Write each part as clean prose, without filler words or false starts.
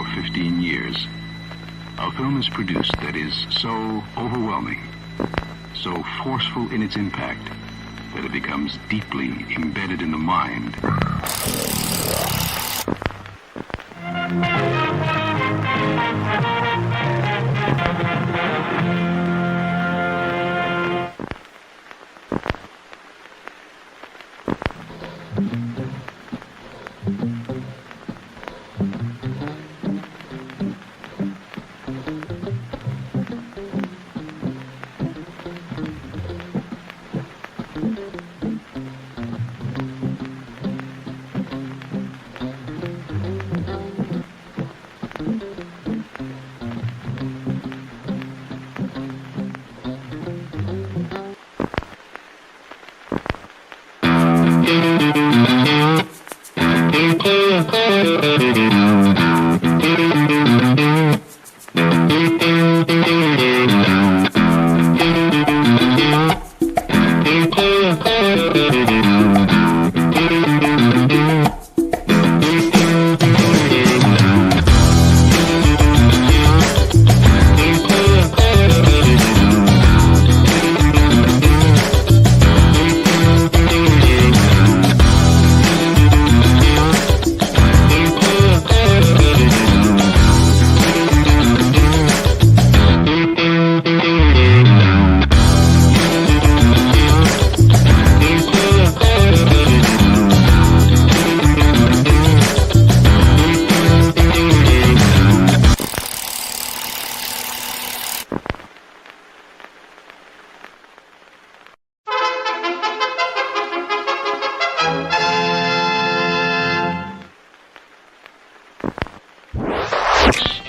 for 15 years, a film is produced that is so overwhelming, so forceful in its impact, that it becomes deeply embedded in the mind.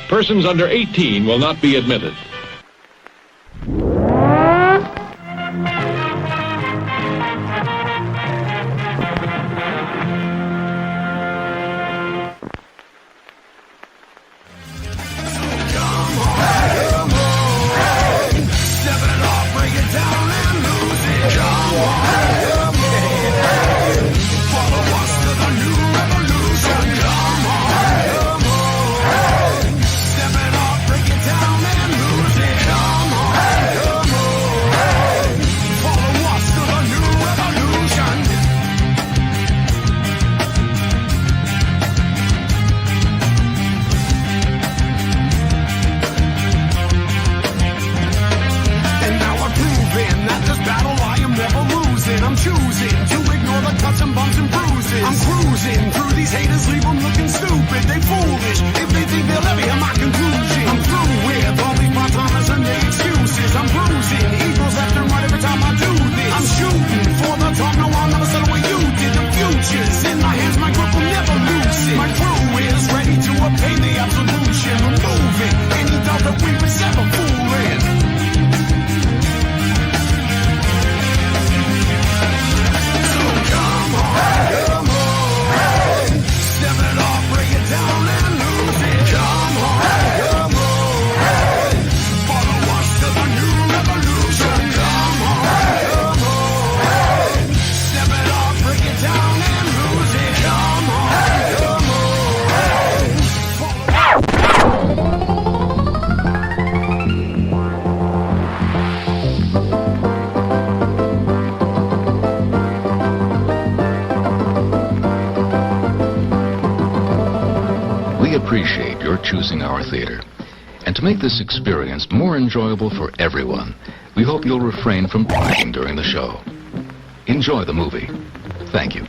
Persons under 18 will not be admitted. Appreciate your choosing our theater. And to make this experience more enjoyable for everyone, we hope you'll refrain from talking during the show. Enjoy the movie. Thank you.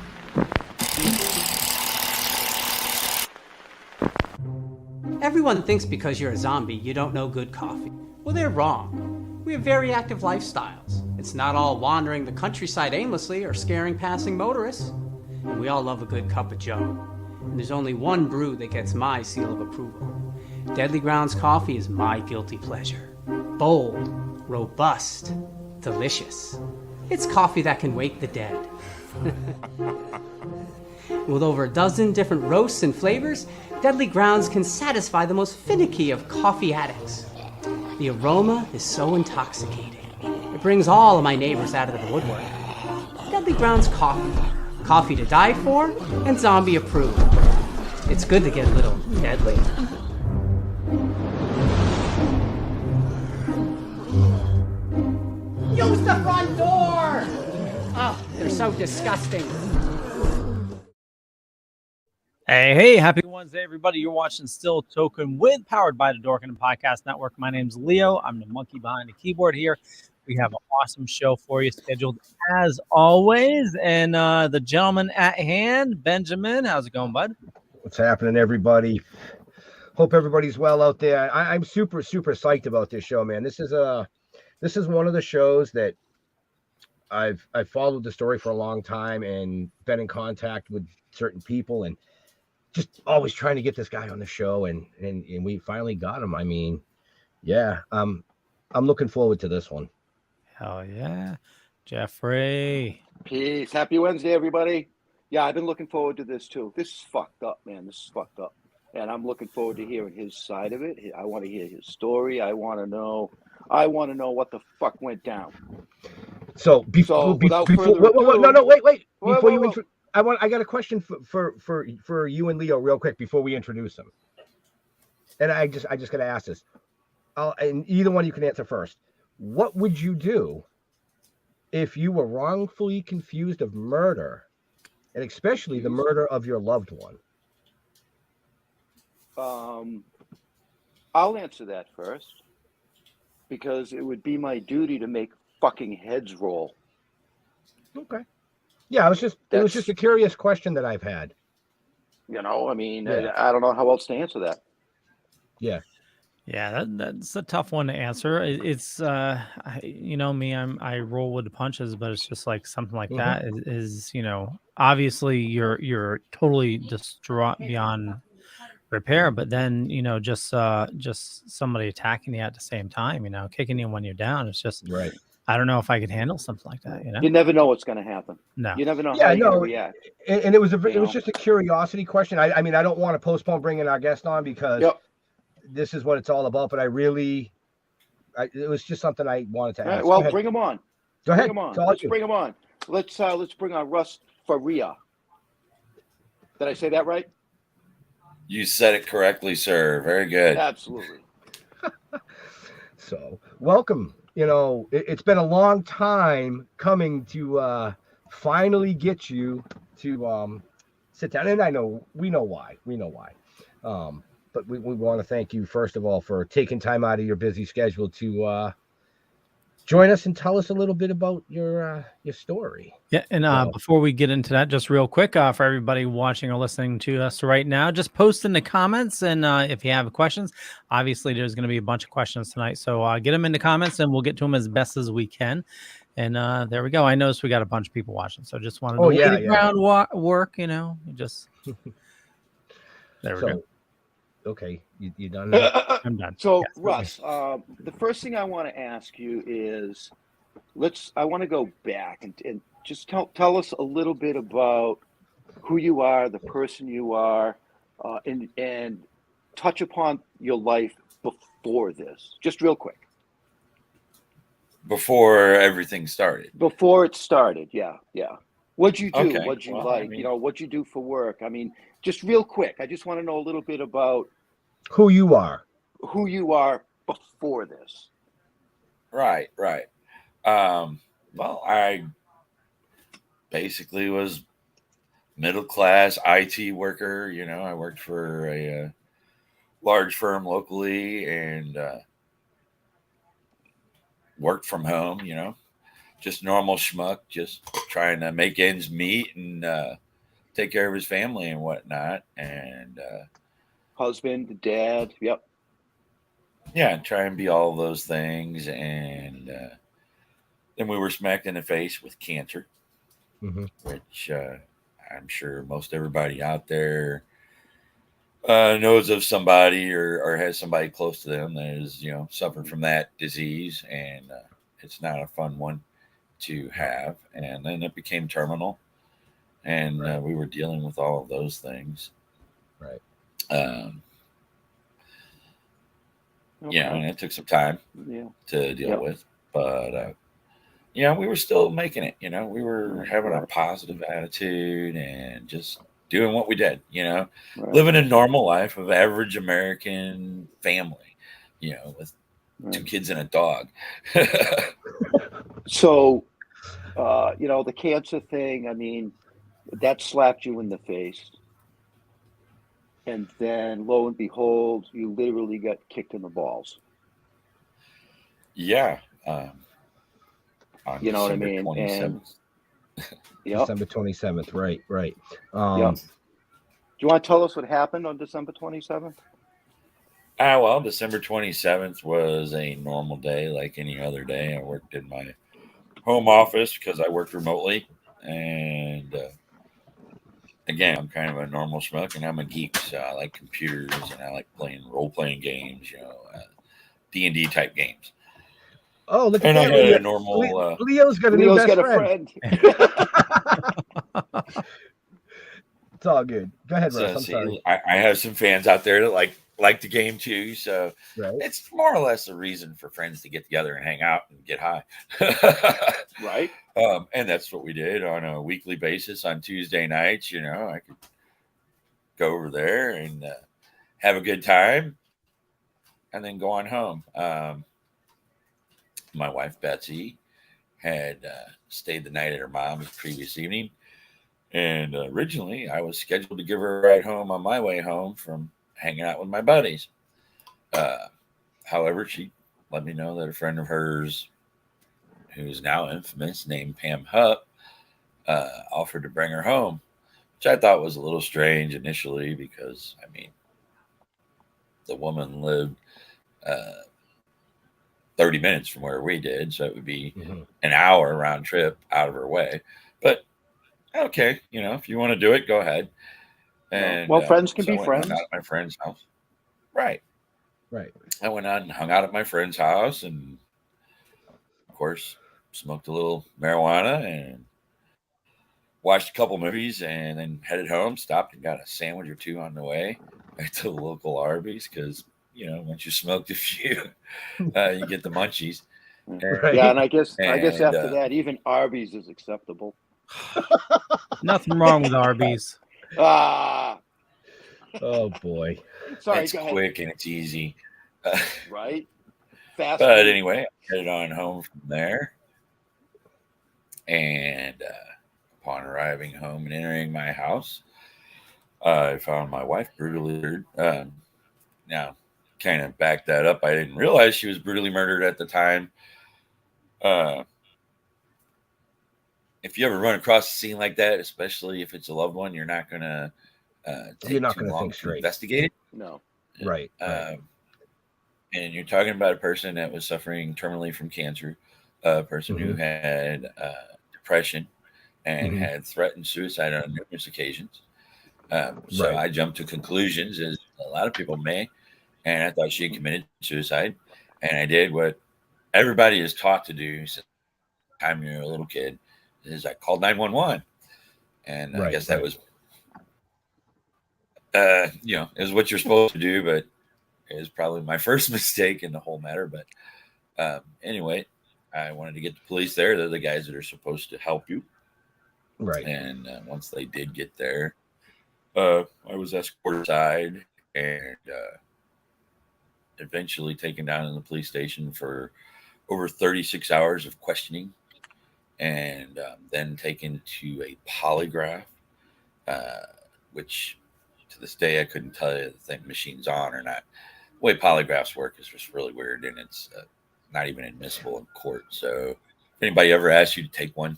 Everyone thinks because you're a zombie, you don't know good coffee. Well, they're wrong. We have very active lifestyles. It's not all wandering the countryside aimlessly or scaring passing motorists. And we all love a good cup of joe. And there's only one brew that gets my seal of approval. Deadly Grounds coffee is my guilty pleasure. Bold, robust, delicious. It's coffee that can wake the dead. With over a dozen different roasts and flavors, Deadly Grounds can satisfy the most finicky of coffee addicts. The aroma is so intoxicating. It brings all of my neighbors out of the woodwork. Deadly Grounds coffee. Coffee to die for and zombie approved. It's good to get a little deadly. Use the front door! Oh, they're so disgusting. Hey, happy Wednesday, everybody. You're watching Still Toking powered by the Dorkening Podcast Network. My name's Leo. I'm the monkey behind the keyboard here. We have an awesome show for you scheduled as always. And the gentleman at hand, Benjamin, how's it going, bud? What's happening, everybody? Hope everybody's well out there. I'm super psyched about this show, man. This is one of the shows that I've followed the story for a long time and been in contact with certain people and just always trying to get this guy on the show, and we finally got him. I mean, yeah, I'm looking forward to this one. Hell yeah. Jeffrey. Peace. Happy Wednesday, everybody. Yeah, I've been looking forward to this too. This is fucked up, man. This is fucked up. And I'm looking forward to hearing his side of it. I want to hear his story. I want to know what the fuck went down. So wait. I got a question for you and Leo real quick before we introduce him. And I just got to ask this. And either one you can answer first. What would you do if you were wrongfully accused of murder, and especially the murder of your loved one? I'll answer that first, because it would be my duty to make fucking heads roll. Okay. Yeah, it was just a curious question that I've had. You know, I mean, yeah. I don't know how else to answer that. Yeah. Yeah, that's a tough one to answer. It's you know me, I roll with the punches, but it's just like something like that is you know, obviously you're totally distraught beyond repair, but then you know, just somebody attacking you at the same time, you know, kicking you when you're down. It's just right. I don't know if I could handle something like that. You know, you never know what's going to happen. No, you never know how you're going to react. And it was just a curiosity question. I mean, I don't want to postpone bringing our guest on because this is what it's all about. But it was just something I wanted to ask. Right, well, bring him on. Go ahead. Bring him on. Let's bring him on. Let's bring on Russ Faria. Did I say that right? You said it correctly, sir. Very good. Absolutely. So, welcome. You know, it's been a long time coming to finally get you to sit down. And we know why. But we want to thank you, first of all, for taking time out of your busy schedule to join us and tell us a little bit about your story. Yeah, and before we get into that, just real quick, for everybody watching or listening to us right now, just post in the comments, and if you have questions, obviously there's going to be a bunch of questions tonight, so get them in the comments, and we'll get to them as best as we can. And there we go. I noticed we got a bunch of people watching, so just wanted to lay the groundwork, you know, just there we go. Okay, you done now? I'm done. So, yes, Russ, the first thing I want to ask you is, I want to go back and just tell us a little bit about who you are, the person you are, and touch upon your life before this, just real quick. Before everything started. Before it started, yeah. What'd you do? Okay. What'd you like? I mean, you know, what'd you do for work? I mean, just real quick. I just want to know a little bit about who you are before this. Right. Well, I basically was middle class IT worker. You know, I worked for a large firm locally and worked from home. You know, just normal schmuck, just trying to make ends meet and take care of his family and whatnot. And husband, dad, yep. Yeah, try and be all of those things. And then we were smacked in the face with cancer, which I'm sure most everybody out there knows of somebody or has somebody close to them that is, you know, suffering from that disease. And it's not a fun one to have. And then it became terminal. And we were dealing with all of those things. Right. Yeah, and it took some time to deal with, but you know, we were still making it. You know, we were having a positive attitude and just doing what we did, Right. living a normal life of average American family, with two kids and a dog. So, the cancer thing, I mean, that slapped you in the face. And then lo and behold, you literally got kicked in the balls. Yeah. On You know what I December mean? 27th. Yep. December 27th. Right. Yep. Do you want to tell us what happened on December 27th? Well, December 27th was a normal day like any other day. I worked in my home office because I worked remotely. And again, I'm kind of a normal schmuck, and I'm a geek. So I like computers, and I like playing role-playing games, D&D type games. Oh, look at And that. I had a normal... Leo's got a new best friend. It's all good. Go ahead, Russ. I'm sorry. I have some fans out there that like the game too, so it's more or less a reason for friends to get together and hang out and get high. Right. And that's what we did on a weekly basis on Tuesday nights. I could go over there and have a good time and then go on home. My wife, Betsy, had stayed the night at her mom's the previous evening. And originally, I was scheduled to give her a ride home on my way home from hanging out with my buddies. However, she let me know that a friend of hers, who's now infamous, named Pam Hupp, offered to bring her home, which I thought was a little strange initially because, I mean, the woman lived 30 minutes from where we did, so it would be an hour round trip out of her way. But okay, if you want to do it, go ahead. And friends can be I friends. went out at my friend's house. Right. Right. I went out and hung out at my friend's house, and of course, smoked a little marijuana and watched a couple movies, and then headed home. Stopped and got a sandwich or two on the way back to the local Arby's because once you smoked a few, you get the munchies. Right. Yeah, and I guess after that, even Arby's is acceptable. Nothing wrong with Arby's. Oh boy. Sorry, it's quick and it's easy. Right. Fast. But anyway, I headed on home from there. And upon arriving home and entering my house, I found my wife brutally murdered. Now, kind of back that up. I didn't realize she was brutally murdered at the time. If you ever run across a scene like that, especially if it's a loved one, you're not going to take too long to investigate it. No. Right. And you're talking about a person that was suffering terminally from cancer, a person who had depression and had threatened suicide on numerous occasions. So I jumped to conclusions, as a lot of people may, and I thought she had committed suicide. And I did what everybody is taught to do since the time you're a little kid, is I called 911. And I guess that was, is what you're supposed to do, but it was probably my first mistake in the whole matter. But anyway, I wanted to get the police there. They're the guys that are supposed to help you. Right. And once they did get there, I was escorted aside and eventually taken down in the police station for over 36 hours of questioning, and then taken to a polygraph, which to this day I couldn't tell you if the machine's on or not. The way polygraphs work is just really weird, and it's not even admissible in court. So if anybody ever asks you to take one,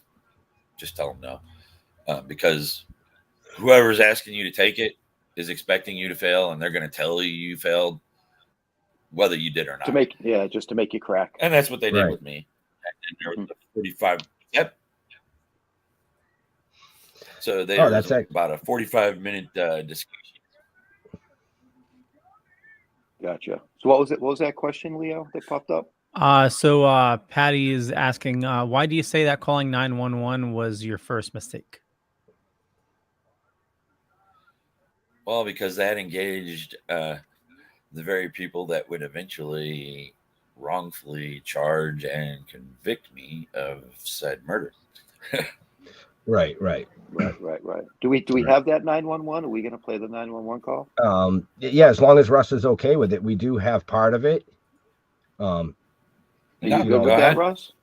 just tell them no, because whoever's asking you to take it is expecting you to fail, and they're going to tell you failed, whether you did or not. Just to make you crack. And that's what they did with me. And there was a 45. Yep. So they was about a 45-minute discussion. Gotcha. So what was it? What was that question, Leo, that popped up? So Patty is asking, why do you say that calling 911 was your first mistake? Well, because that engaged the very people that would eventually wrongfully charge and convict me of said murder. Right. Right. Do we have that 911? Are we going to play the 911 call? Yeah, as long as Russ is okay with it, we do have part of it. Are you good with that, Russ?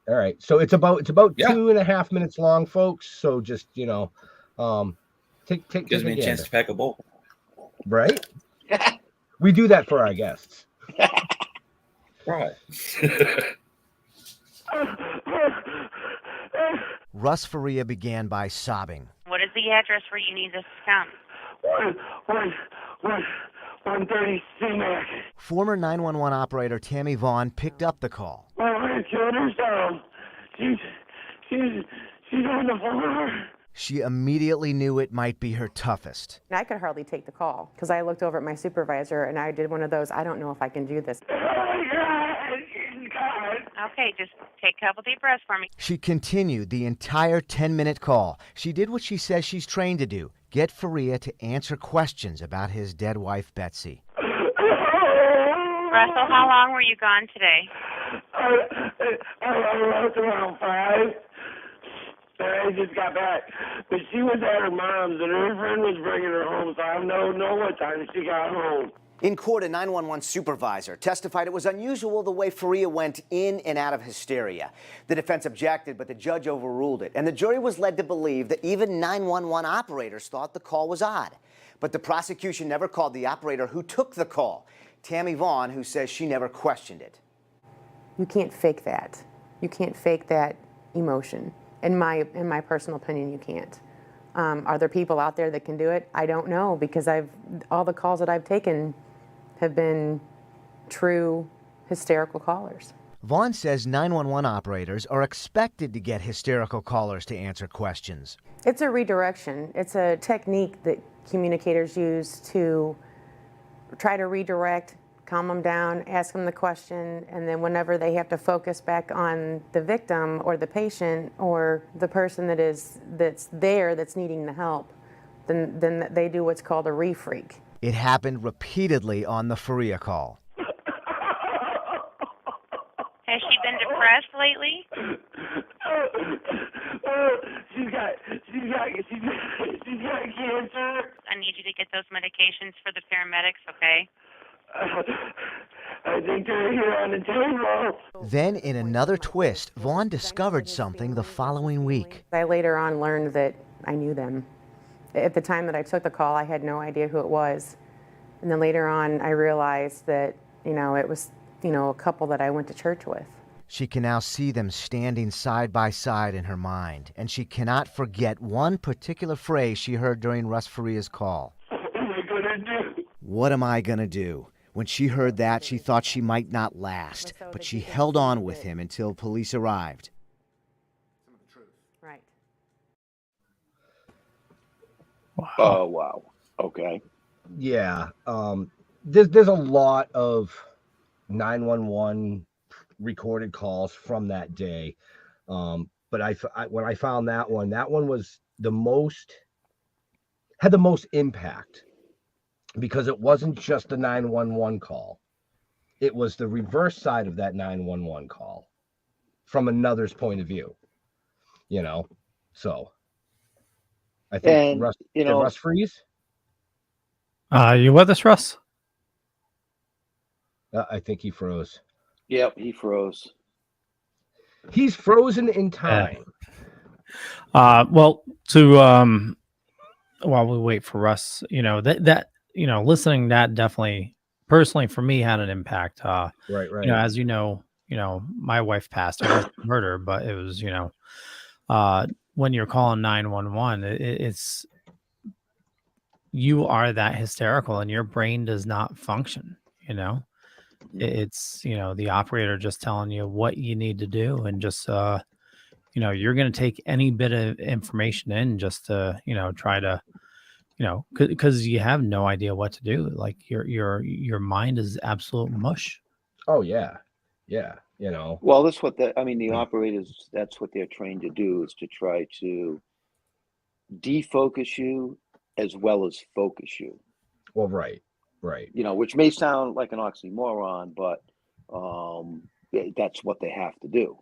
All right. So it's about 2.5 minutes long, folks. So just take gives me a chance to pack a bowl. Right. We do that for our guests. Right. Russ Faria began by sobbing. What is the address where you need us to come? 130 C-Mac. Former 911 operator Tammy Vaughn picked up the call. My wife killed herself. She's on the floor. She immediately knew it might be her toughest. I could hardly take the call because I looked over at my supervisor and I did one of those, I don't know if I can do this. Oh my God. Okay, just take a couple deep breaths for me. She continued the entire 10-minute call. She did what she says she's trained to do, get Faria to answer questions about his dead wife, Betsy. Russell, how long were you gone today? I left around 5. I just got back. But she was at her mom's and her friend was bringing her home, so I don't know what time she got home. In court, a 911 supervisor testified it was unusual the way Faria went in and out of hysteria. The defense objected, but the judge overruled it, and the jury was led to believe that even 911 operators thought the call was odd. But the prosecution never called the operator who took the call, Tammy Vaughn, who says she never questioned it. You can't fake that. You can't fake that emotion. In my personal opinion, you can't. Are there people out there that can do it? I don't know, because all the calls that I've taken have been true hysterical callers. Vaughn says 911 operators are expected to get hysterical callers to answer questions. It's a redirection. It's a technique that communicators use to try to redirect, calm them down, ask them the question, and then whenever they have to focus back on the victim or the patient or the person that's needing the help, then they do what's called a refreak. It happened repeatedly on the Faria call. Has she been depressed lately? She's got cancer. I need you to get those medications for the paramedics, okay? I think they're here on the table. Then, in another twist, Vaughn discovered something the following week. I later on learned that I knew them. At the time that I took the call, I had no idea who it was. And then later on, I realized that, it was, a couple that I went to church with. She can now see them standing side by side in her mind, and she cannot forget one particular phrase she heard during Russ Faria's call. What am I gonna do? What am I gonna do? When she heard that, she thought she might not last, but she held on with him until police arrived. Right. Wow. Oh, wow. Okay. Yeah. There's a lot of 911 recorded calls from that day. But when I found that one was had the most impact, because it wasn't just a 911 call. It was the reverse side of that 911 call from another's point of view, so I think Russ, did Russ freeze? You with us, Russ? I think he froze. Yep, he froze. He's frozen in time. Well, while we wait for Russ, listening that definitely personally for me had an impact. Right. As my wife passed. It wasn't murder, but it was, when you're calling 911, it's you are that hysterical and your brain does not function. It's the operator just telling you what you need to do, and just you're going to take any bit of information in just to try to because you have no idea what to do. Like your mind is absolute mush. Oh yeah. Well, that's what the operators, that's what they're trained to do, is to try to defocus you as well as focus you. Well, right. Which may sound like an oxymoron, but that's what they have to do.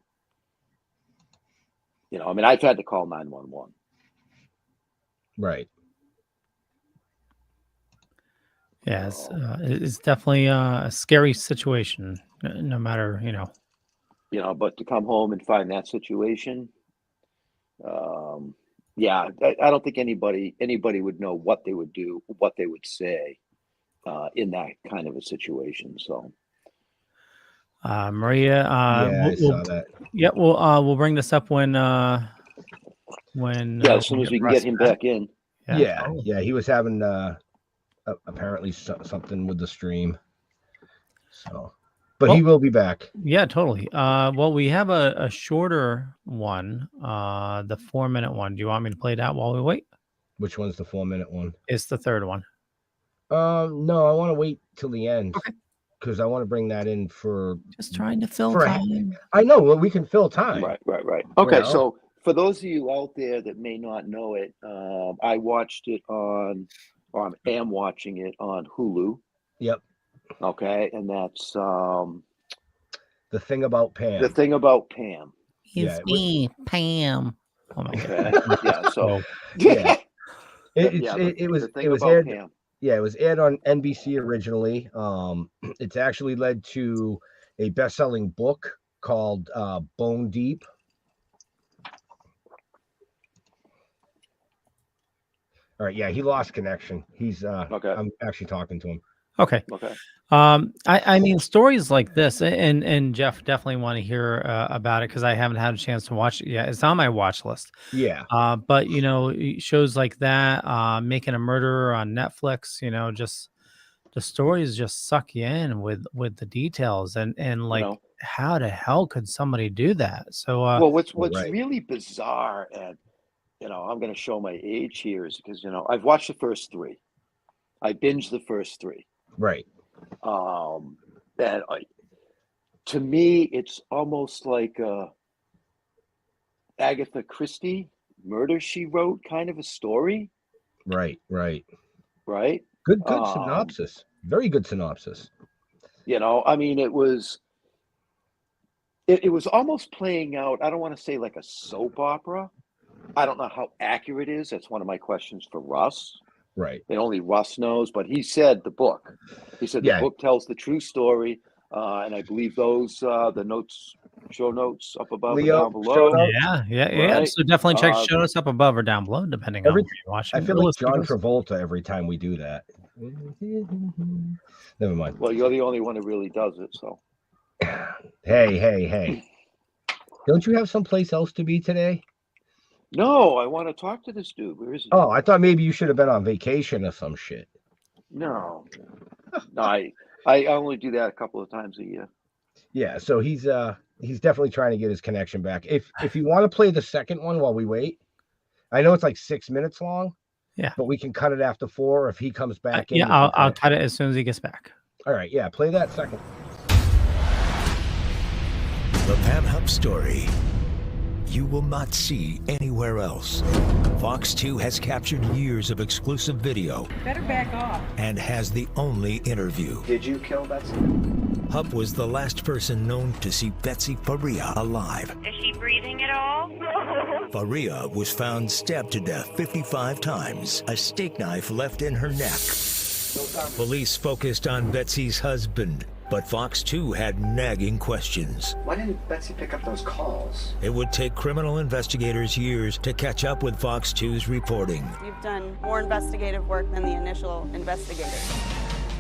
I've had to call 911. Right. Yeah, it's definitely a scary situation, no matter, you know. You know, but to come home and find that situation, yeah, I don't think anybody would know what they would do, what they would say in that kind of a situation. So, Maria, Yeah, I saw that. yeah, we'll bring this up when yeah, as soon as we can Russ get him back. back in. Yeah, totally. yeah, he was having apparently something with the stream. So, but he will be back. Yeah, totally. Well, we have a shorter one, the 4-minute one. Do you want me to play that while we wait? Which one's the 4-minute one? It's the third one. No, I want to wait till the end. Okay. Because I want to bring that in for just trying to fill time. I know. Well, we can fill time. Right. Okay, You know? so for those of you out there that may not know it, I watched it on, or I am watching it on Hulu. Yep. Okay, and that's The Thing About Pam. The Thing About Pam. It's me, Pam. Oh my Okay. god. Yeah. So. Yeah. It was aired. Pam. Yeah, it was aired on NBC originally. It's actually led to a best-selling book called Bone Deep. All right, yeah, he lost connection. He's okay. I'm actually talking to him. Okay. I mean, stories like this, and Jeff definitely want to hear about it because I haven't had a chance to watch it yet. It's on my watch list. Yeah. But you know, shows like that, Making a Murderer on Netflix, you know, just the stories just suck you in with the details and like, you know, how the hell could somebody do that? So well, what's really bizarre, and you know, I'm going to show my age here, is because, you know, I've watched the first 3. I binged the first 3. Right. And to me, it's almost like Agatha Christie, Murder, She Wrote kind of a story. Right. Good synopsis. Very good synopsis. You know, I mean, it was almost playing out, I don't want to say like a soap opera. I don't know how accurate it is. That's one of my questions for Russ. Right. And only Russ knows, but he said the book. He said the book tells the true story, and I believe those the show notes up above Leo, or down below. Yeah. Right? So definitely check show notes up above or down below, depending on where you're watching. I feel like John Travolta every time we do that. Never mind. Well, you're the only one who really does it. So. Hey. Don't you have someplace else to be today? No, I want to talk to this dude. Where is he? Oh, I thought maybe you should have been on vacation or some shit. No, I only do that a couple of times a year. Yeah, so he's definitely trying to get his connection back. If you want to play the second one while we wait, I know it's like 6 minutes long. Yeah, but we can cut it after 4 if he comes back in. Yeah, I'll cut it as soon as he gets back. All right, yeah, play that second. The Pam Hupp story you will not see anywhere else. Fox 2 has captured years of exclusive video. Better back off. And has the only interview. Did you kill Betsy? Hupp was the last person known to see Betsy Faria alive. Is she breathing at all? Faria was found stabbed to death 55 times, a steak knife left in her neck. Police focused on Betsy's husband, but Fox 2 had nagging questions. Why didn't Betsy pick up those calls? It would take criminal investigators years to catch up with Fox 2's reporting. We've done more investigative work than the initial investigators.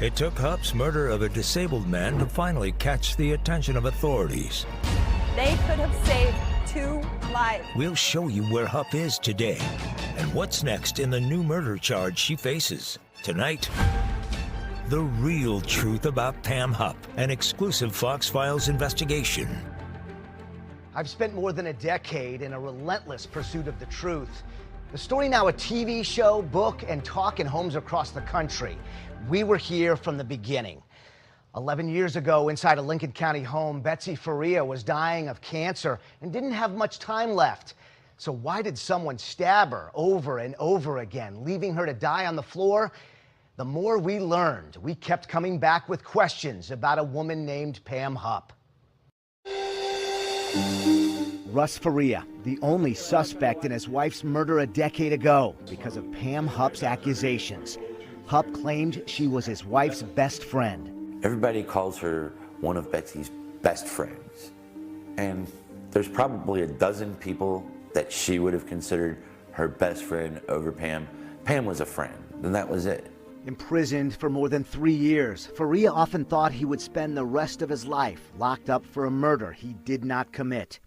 It took Hupp's murder of a disabled man to finally catch the attention of authorities. They could have saved 2 lives. We'll show you where Hupp is today and what's next in the new murder charge she faces. Tonight, the real truth about Pam Hupp, an exclusive Fox Files investigation. I've spent more than a decade in a relentless pursuit of the truth. The story now a TV show, book, and talk in homes across the country. We were here from the beginning. 11 years ago, inside a Lincoln County home, Betsy Faria was dying of cancer and didn't have much time left. So why did someone stab her over and over again, leaving her to die on the floor? The more we learned, we kept coming back with questions about a woman named Pam Hupp. Russ Faria, the only suspect in his wife's murder a decade ago because of Pam Hupp's accusations. Hupp claimed she was his wife's best friend. Everybody calls her one of Betsy's best friends. And there's probably a dozen people that she would have considered her best friend over Pam. Pam was a friend, and that was it. Imprisoned for more than 3 years, Faria often thought he would spend the rest of his life locked up for a murder he did not commit.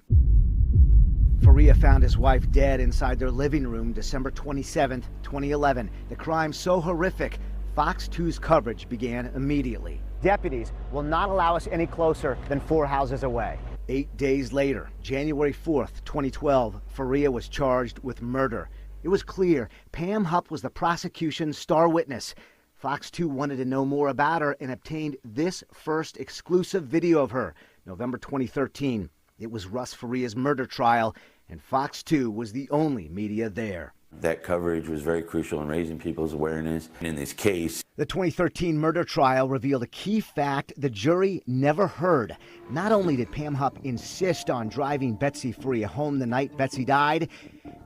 Faria found his wife dead inside their living room December 27, 2011. The crime so horrific, Fox 2's coverage began immediately. Deputies will not allow us any closer than 4 houses away. 8 days later, January 4th, 2012, Faria was charged with murder. It was clear Pam Hupp was the prosecution's star witness. Fox 2 wanted to know more about her and obtained this first exclusive video of her, November 2013. It was Russ Faria's murder trial, and Fox 2 was the only media there. That coverage was very crucial in raising people's awareness. In this case, the 2013 murder trial revealed a key fact the jury never heard. Not only did Pam Hupp insist on driving Betsy Faria home the night Betsy died,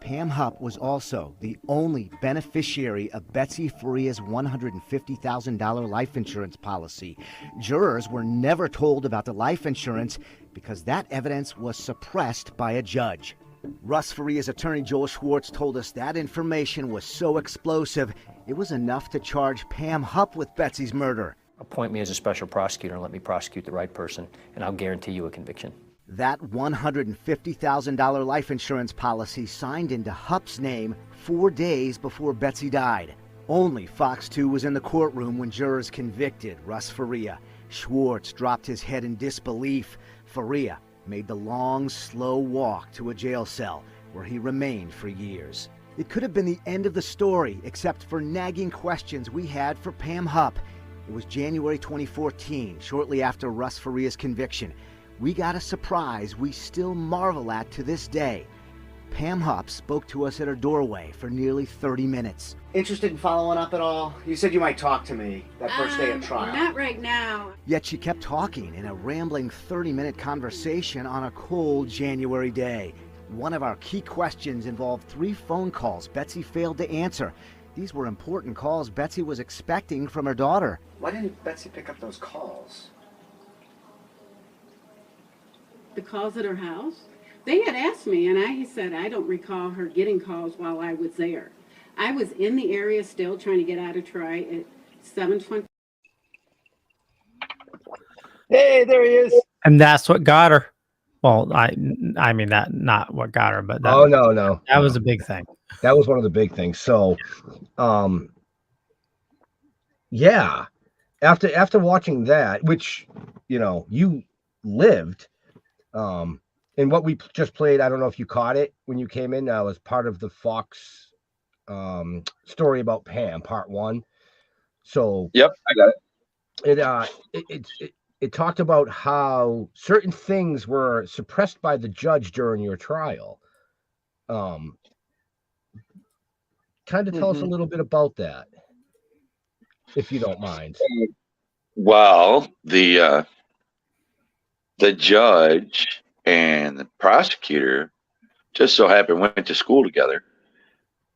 Pam Hupp was also the only beneficiary of Betsy Faria's $150,000 life insurance policy. Jurors were never told about the life insurance because that evidence was suppressed by a judge. Russ Faria's attorney Joel Schwartz told us that information was so explosive, it was enough to charge Pam Hupp with Betsy's murder. Appoint me as a special prosecutor and let me prosecute the right person, and I'll guarantee you a conviction. That $150,000 life insurance policy signed into Hupp's name 4 days before Betsy died. Only Fox 2 was in the courtroom when jurors convicted Russ Faria. Schwartz dropped his head in disbelief. Faria made the long, slow walk to a jail cell where he remained for years. It could have been the end of the story, except for nagging questions we had for Pam Hupp. It was January 2014, shortly after Russ Faria's conviction. We got a surprise we still marvel at to this day. Pam Hupp spoke to us at her doorway for nearly 30 minutes. Interested in following up at all? You said you might talk to me that first day of trial. Not right now. Yet she kept talking in a rambling 30-minute conversation on a cold January day. One of our key questions involved 3 phone calls Betsy failed to answer. These were important calls Betsy was expecting from her daughter. Why didn't Betsy pick up those calls? The calls at her house? They had asked me, and I said I don't recall her getting calls while I was there. I was in the area still trying to get out of Troy at 7:20. Hey, there he is. And that's what got her. Well, I mean that not what got her, but that, no, that was a big thing. That was one of the big things. So, yeah, after watching that, which you lived, and what we just played, I don't know if you caught it when you came in. Was part of the Fox story about Pam, part 1. So yep, I got it. It talked about how certain things were suppressed by the judge during your trial. Kind of tell us a little bit about that, if you don't mind. Well, the judge and the prosecutor just so happened went to school together,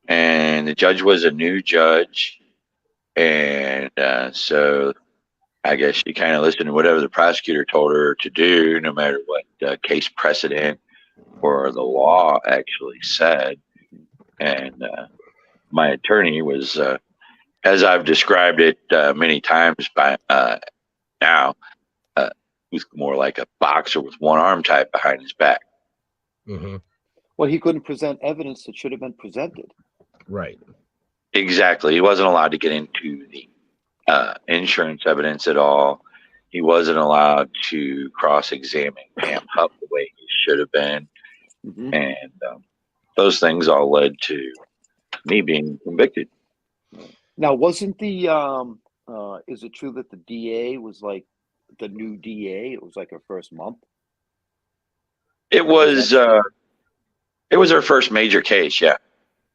and the judge was a new judge, and so I guess she kind of listened to whatever the prosecutor told her to do, no matter what case precedent or the law actually said. And my attorney was, as I've described it many times by now, was more like a boxer with one arm tied behind his back. Mm-hmm. Well, he couldn't present evidence that should have been presented. Right. Exactly. He wasn't allowed to get into the insurance evidence at all. He wasn't allowed to cross-examine Pam Hupp the way he should have been. Mm-hmm. And those things all led to me being convicted. Now, wasn't the, is it true that the DA was like the new DA? It was like her first month? It was her first major case, yeah.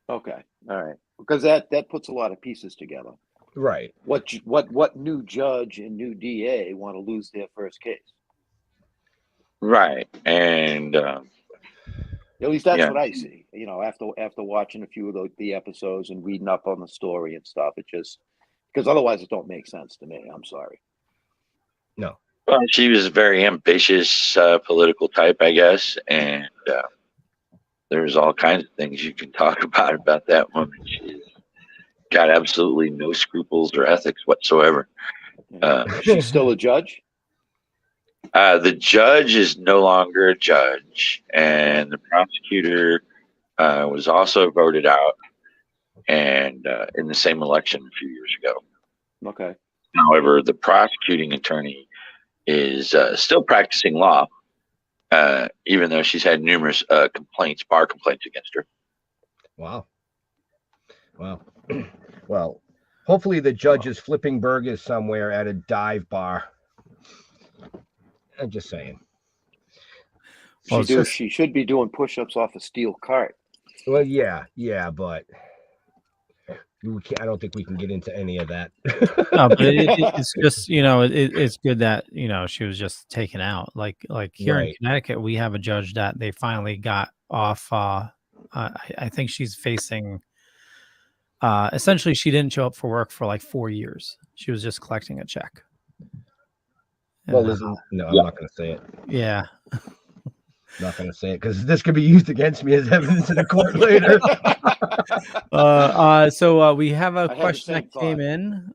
Okay, all right. Because that puts a lot of pieces together. Right. What new judge and new DA want to lose their first case? Right. And at least that's yeah. what I see. After watching a few of the episodes and reading up on the story and stuff, it just because otherwise it don't make sense to me. I'm sorry. No. Well, she was a very ambitious political type, I guess, and there's all kinds of things you can talk about that woman. She's got absolutely no scruples or ethics whatsoever. She's still a judge? The judge is no longer a judge, and the prosecutor was also voted out, and in the same election a few years ago. Okay. However, the prosecuting attorney is still practicing law, even though she's had numerous bar complaints against her. Wow. Well, hopefully the judge is flipping burgers somewhere at a dive bar. I'm just saying. She should be doing push-ups off a steel cart. Well, yeah, but I don't think we can get into any of that. No, but it's just, it's good that, she was just taken out. Like here in Connecticut, we have a judge that they finally got off. I think she's facing, essentially she didn't show up for work for like 4 years. She was just collecting a check. Well, listen, no, I'm not going to say it. Yeah. Not going to say it because this could be used against me as evidence in a court later. So we have a question that came in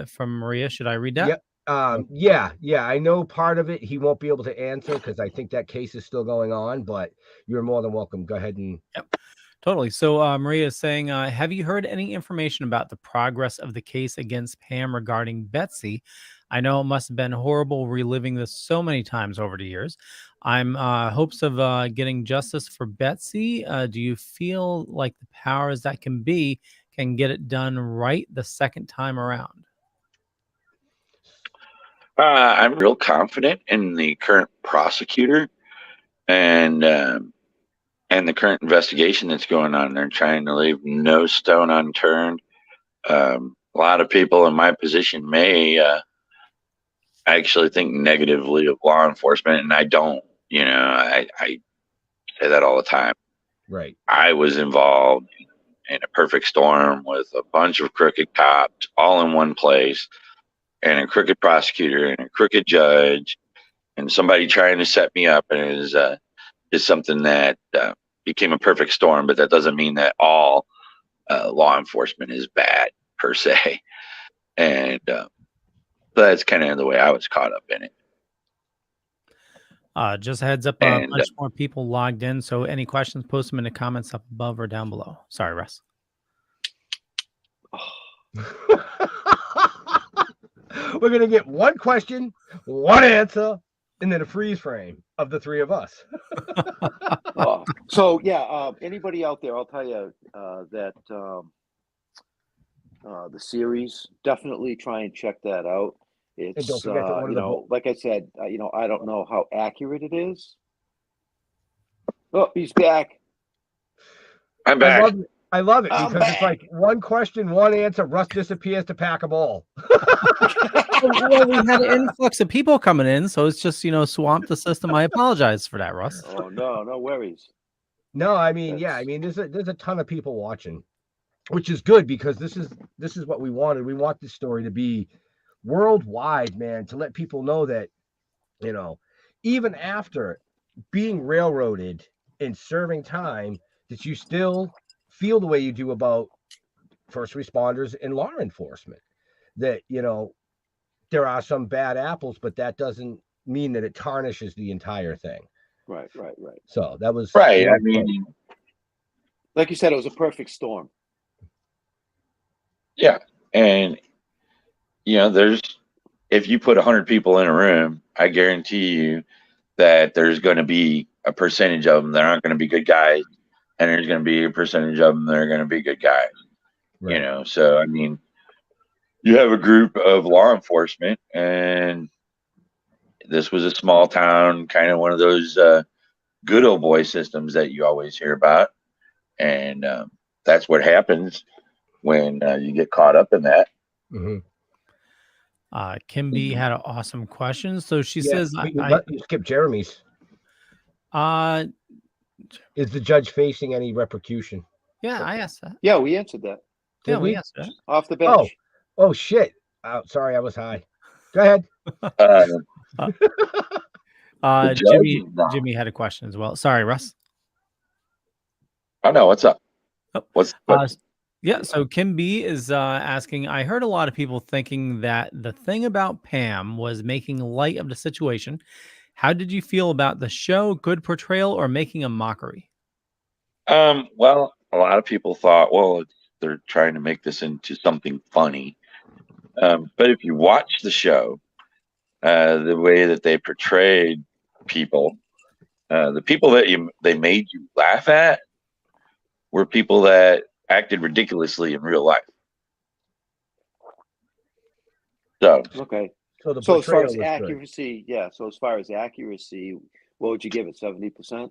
from Maria. Should I read that? Yep. Yeah. I know part of it he won't be able to answer because I think that case is still going on, but you're more than welcome. Go ahead and. Yep. Totally. So Maria is saying, have you heard any information about the progress of the case against Pam regarding Betsy? I know it must have been horrible reliving this so many times over the years. I'm hopes of getting justice for Betsy. Do you feel like the powers that can get it done right the second time around? I'm real confident in the current prosecutor and the current investigation that's going on. They're trying to leave no stone unturned. A lot of people in my position may actually think negatively of law enforcement, and I don't. I say that all the time. Right. I was involved in a perfect storm with a bunch of crooked cops all in one place, and a crooked prosecutor and a crooked judge, and somebody trying to set me up, and is something that became a perfect storm. But that doesn't mean that all law enforcement is bad per se, and that's kind of the way I was caught up in it. Just a heads up, a bunch more people logged in. So any questions, post them in the comments up above or down below. Sorry, Russ. We're going to get one question, one answer, and then a freeze frame of the three of us. So, yeah, anybody out there, I'll tell you that the series, definitely try and check that out. It's, like I said, I don't know how accurate it is. Oh, he's back. I'm back. I love it because it's like one question, one answer. Russ disappears to pack a ball. Well, we had an influx of people coming in, so it's just, swamped the system. I apologize for that, Russ. Oh, no worries. No, I mean, there's a ton of people watching, which is good because this is what we wanted. We want this story to be worldwide, man, to let people know that, even after being railroaded and serving time, that you still feel the way you do about first responders and law enforcement. That, there are some bad apples, but that doesn't mean that it tarnishes the entire thing. Right. So that was right. I mean, like you said, it was a perfect storm. Yeah. And, if you put 100 people in a room, I guarantee you that there's going to be a percentage of them that aren't going to be good guys. And there's going to be a percentage of them that are going to be good guys. Right. So, I mean, you have a group of law enforcement, and this was a small town, kind of one of those good old boy systems that you always hear about. And that's what happens when you get caught up in that. Mm-hmm. Kimby had an awesome question. So she says, you skip Jeremy's. Is the judge facing any repercussion? Yeah, I asked that. Yeah, we answered that. Yeah, Did we we? answered that. Off the bench. Oh shit. Sorry, I was high. Go ahead. The judge Jimmy is not. Jimmy had a question as well. Sorry, Russ. Oh no, what's up? What's Yeah, so Kim B is asking, I heard a lot of people thinking that the thing about Pam was making light of the situation. How did you feel about the show? Good portrayal or making a mockery? Well, a lot of people thought, well, they're trying to make this into something funny. But if you watch the show, the way that they portrayed people, the people that they made you laugh at were people that acted ridiculously in real life. So okay. So the So as far portrayal as was good. accuracy, yeah. So as far as accuracy, what would you give it? 70%?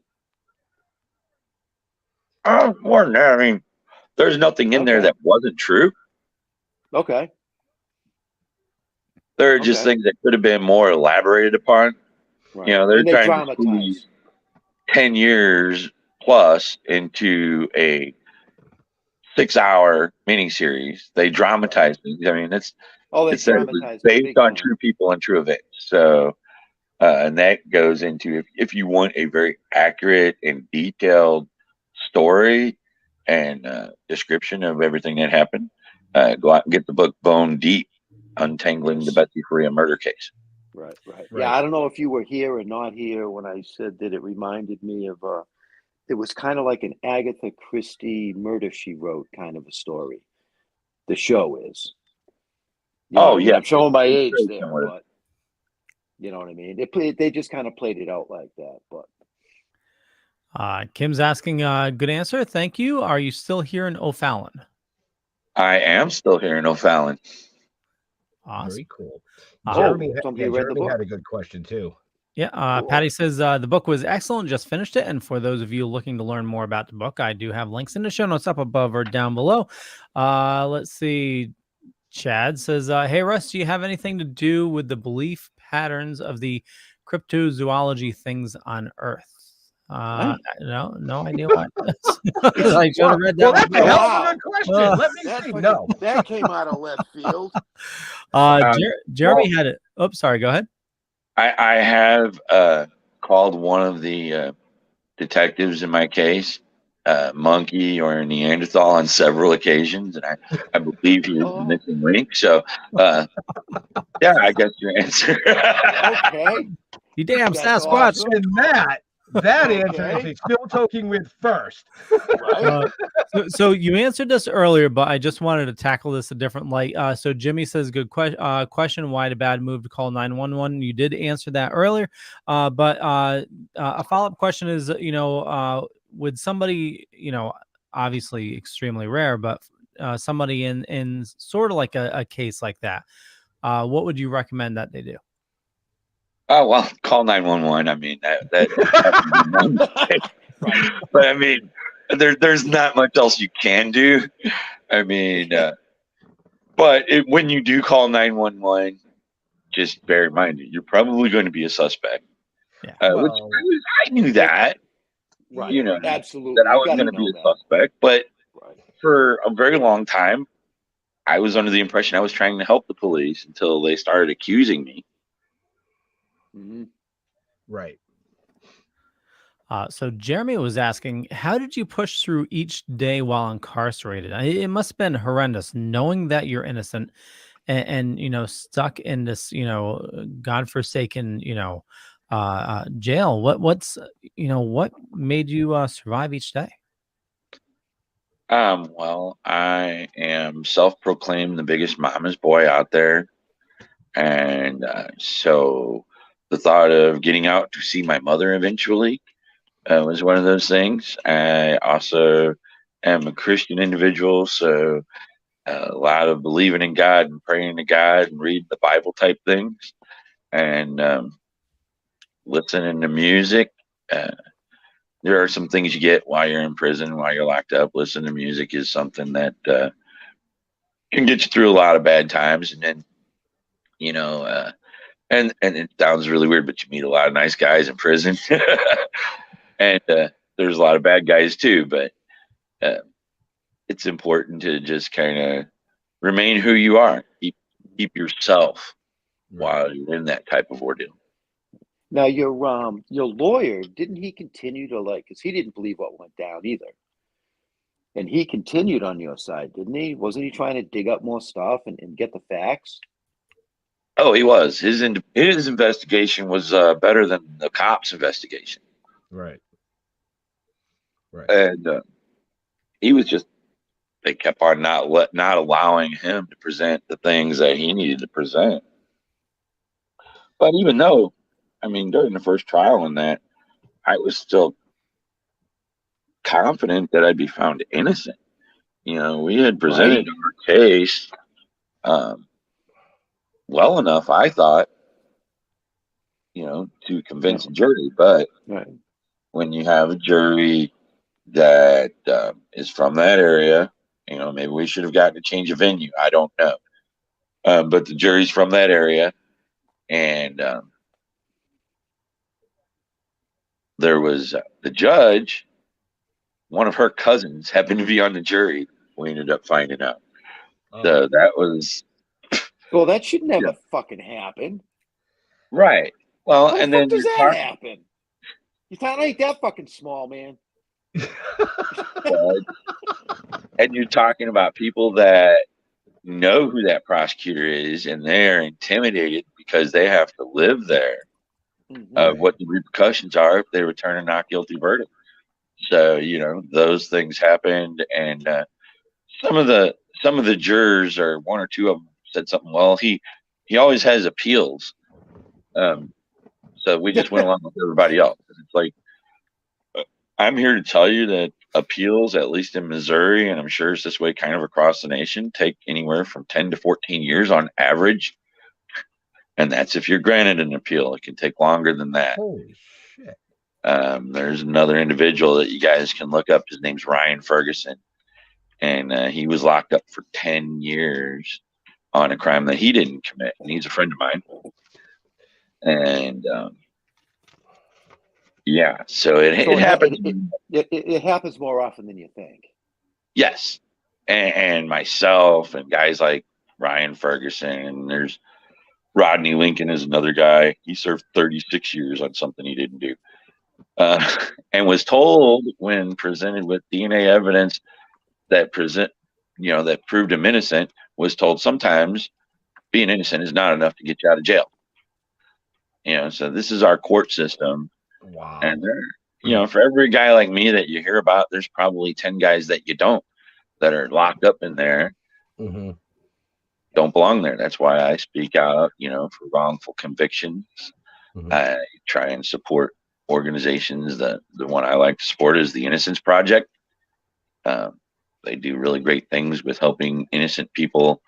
More than that. I mean, there's nothing in there Okay. that wasn't true. Okay. There are just Okay. things that could have been more elaborated upon. Right. You know, they're And they trying to dramatize. squeeze 10 years plus into a 6-hour miniseries. They dramatize things. I mean, They it says it was dramatize based big on time. true people and true events. So, and that goes into if you want a very accurate and detailed story and description of everything that happened, go out and get the book Bone Deep, Untangling the Betsy Faria Murder Case. Right. Right. Yeah, I don't know if you were here or not here when I said that it reminded me of it was kind of like an Agatha Christie Murder She Wrote kind of a story. The show is. You know Oh, what I mean? yeah. I'm showing my It's age very there, similar. but you know what I mean? They just kind of played it out like that, but Kim's asking, good answer. Thank you. Are you still here in O'Fallon? I am still here in O'Fallon. Awesome. Very cool. somebody Jeremy read the book. had a good question too. Yeah, Patty says the book was excellent. Just finished it. And for those of you looking to learn more about the book, I do have links in the show notes up above or down below. Let's see. Chad says, hey, Russ, do you have anything to do with the belief patterns of the cryptozoology things on Earth? No idea what. I should have read that. Well, that's a hell of a good question. Let me see. No. That came out of left field. Jeremy had it. Oh, sorry. Go ahead. I have called one of the detectives in my case monkey or Neanderthal on several occasions, and I believe he is the missing link. So, yeah, I guess your answer. Okay. You damn That's Sasquatch. awesome. And that answer is a Still Toking with first. So you answered this earlier, but I just wanted to tackle this a different light. So Jimmy says, good question. Why the bad move to call 911? You did answer that earlier. But a follow-up question is, with somebody, obviously extremely rare, but somebody in sort of like a case like that, what would you recommend that they do? Oh, well, call 911. I mean, that right. But I mean, there's not much else you can do. I mean, but when you do call 911, just bear in mind that you're probably going to be a suspect. Yeah. Which I knew that. Right. Absolutely. That I was going to be a suspect. But for a very long time, I was under the impression I was trying to help the police until they started accusing me. Mm-hmm. Right. So Jeremy was asking, how did you push through each day while incarcerated? It must have been horrendous knowing that you're innocent and stuck in this, godforsaken, jail. What made you survive each day? Well, I am self-proclaimed the biggest mama's boy out there. And so the thought of getting out to see my mother eventually was one of those things. I also am a Christian individual, so a lot of believing in God and praying to God and reading the Bible type things and listening to music. There are some things you get while you're in prison, while you're locked up. Listening to music is something that can get you through a lot of bad times. And then, and it sounds really weird, but you meet a lot of nice guys in prison. And there's a lot of bad guys too, but it's important to just kind of remain who you are. Keep yourself while you're in that type of ordeal. Now your lawyer, didn't he continue to because he didn't believe what went down either. And he continued on your side, didn't he? Wasn't he trying to dig up more stuff and get the facts? Oh, he was. His investigation was better than the cops' investigation. Right. And he was just, they kept on not allowing him to present the things that he needed to present. But even though, I mean, during the first trial and that, I was still confident that I'd be found innocent. We had presented our case well enough, I thought, to convince a jury. But when you have a jury that is from that area, maybe we should have gotten a change of venue. I don't know. But the jury's from that area, and there was the judge, one of her cousins happened to be on the jury. We ended up finding out. So that was... Well, that should never fucking happen. Right. Well, How and the then fuck does that happen? Your town ain't that fucking small, man. And you're talking about people that know who that prosecutor is, and they're intimidated because they have to live there. What the repercussions are if they return a not guilty verdict. So those things happened, and some of the jurors, or one or two of them, said something. Well, he always has appeals, so we just went along with everybody else. It's like, I'm here to tell you that appeals, at least in Missouri, and I'm sure it's this way kind of across the nation, take anywhere from 10 to 14 years on average. And that's if you're granted an appeal. It can take longer than that. Holy shit. There's another individual that you guys can look up. His name's Ryan Ferguson. And he was locked up for 10 years on a crime that he didn't commit. And he's a friend of mine. And so it happens. It happens more often than you think. Yes. And myself and guys like Ryan Ferguson, and there's Rodney Lincoln is another guy. He served 36 years on something he didn't do. And was told, when presented with DNA evidence that proved him innocent, was told sometimes being innocent is not enough to get you out of jail. So this is our court system. Wow. And for every guy like me that you hear about, there's probably 10 guys that you don't, that are locked up in there. Don't belong there. That's why I speak out, for wrongful convictions. I try and support organizations. The one I like to support is the Innocence Project. They do really great things with helping innocent people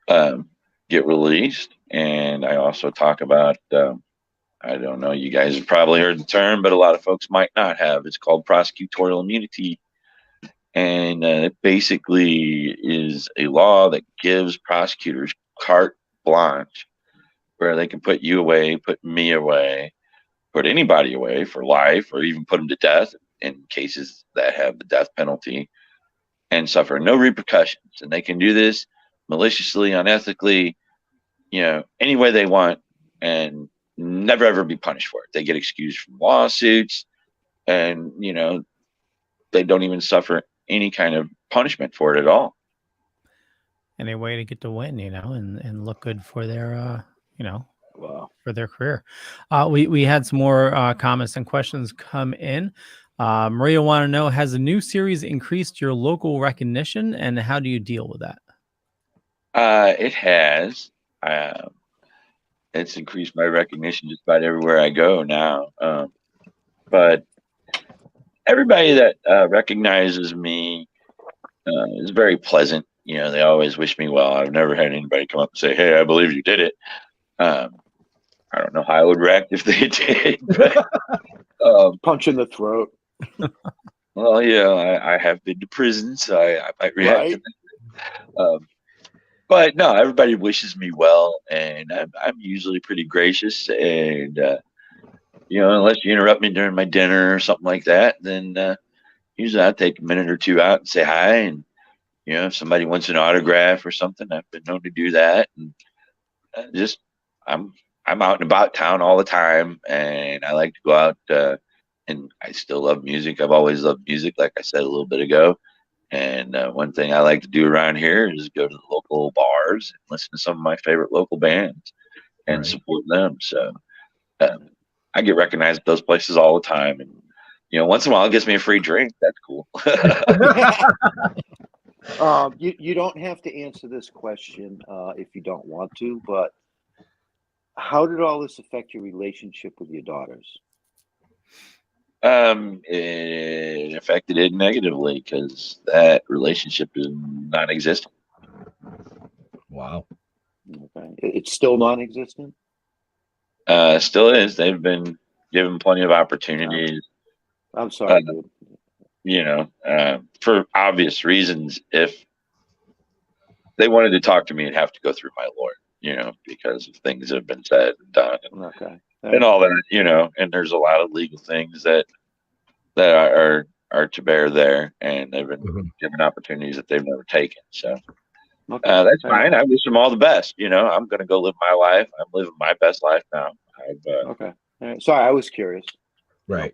get released. And I also talk about, I don't know, you guys have probably heard the term, but a lot of folks might not have. It's called prosecutorial immunity. And it basically is a law that gives prosecutors carte blanche, where they can put you away, put me away, put anybody away for life, or even put them to death in cases that have the death penalty, and suffer no repercussions. And they can do this maliciously, unethically, any way they want, and never ever be punished for it. They get excused from lawsuits, and they don't even suffer any kind of punishment for it at all. Any way to get to win, and look good for their for their career. We had some more comments and questions come in. Maria want to know, has the new series increased your local recognition, and how do you deal with that? It has. It's increased my recognition just about everywhere I go now. But everybody that recognizes me is very pleasant. They always wish me well. I've never had anybody come up and say, "Hey, I believe you did it." I don't know how I would react if they did. But, punch in the throat. Well, I have been to prison, so I might react to that. But no, everybody wishes me well, and I'm usually pretty gracious, and unless you interrupt me during my dinner or something like that, then usually I take a minute or two out and say hi. And if somebody wants an autograph or something, I've been known to do that. And just I'm out and about town all the time, and I like to go out. And I still love music. I've always loved music, like I said a little bit ago. And one thing I like to do around here is go to the local bars and listen to some of my favorite local bands and support them. So I get recognized at those places all the time. And, once in a while it gets me a free drink. That's cool. You don't have to answer this question if you don't want to, but how did all this affect your relationship with your daughters? It affected it negatively because that relationship is non-existent. Wow. Okay. It's still non-existent? Still is. They've been given plenty of opportunities. I'm sorry, dude. For obvious reasons. If they wanted to talk to me, it'd have to go through my lawyer, because of things that have been said and done. Okay. And all that, and there's a lot of legal things that are to bear there, and they've been given opportunities that they've never taken. So that's fine. I wish them all the best. I'm going to go live my life. I'm living my best life now. Okay. All right. Sorry, I was curious. Right.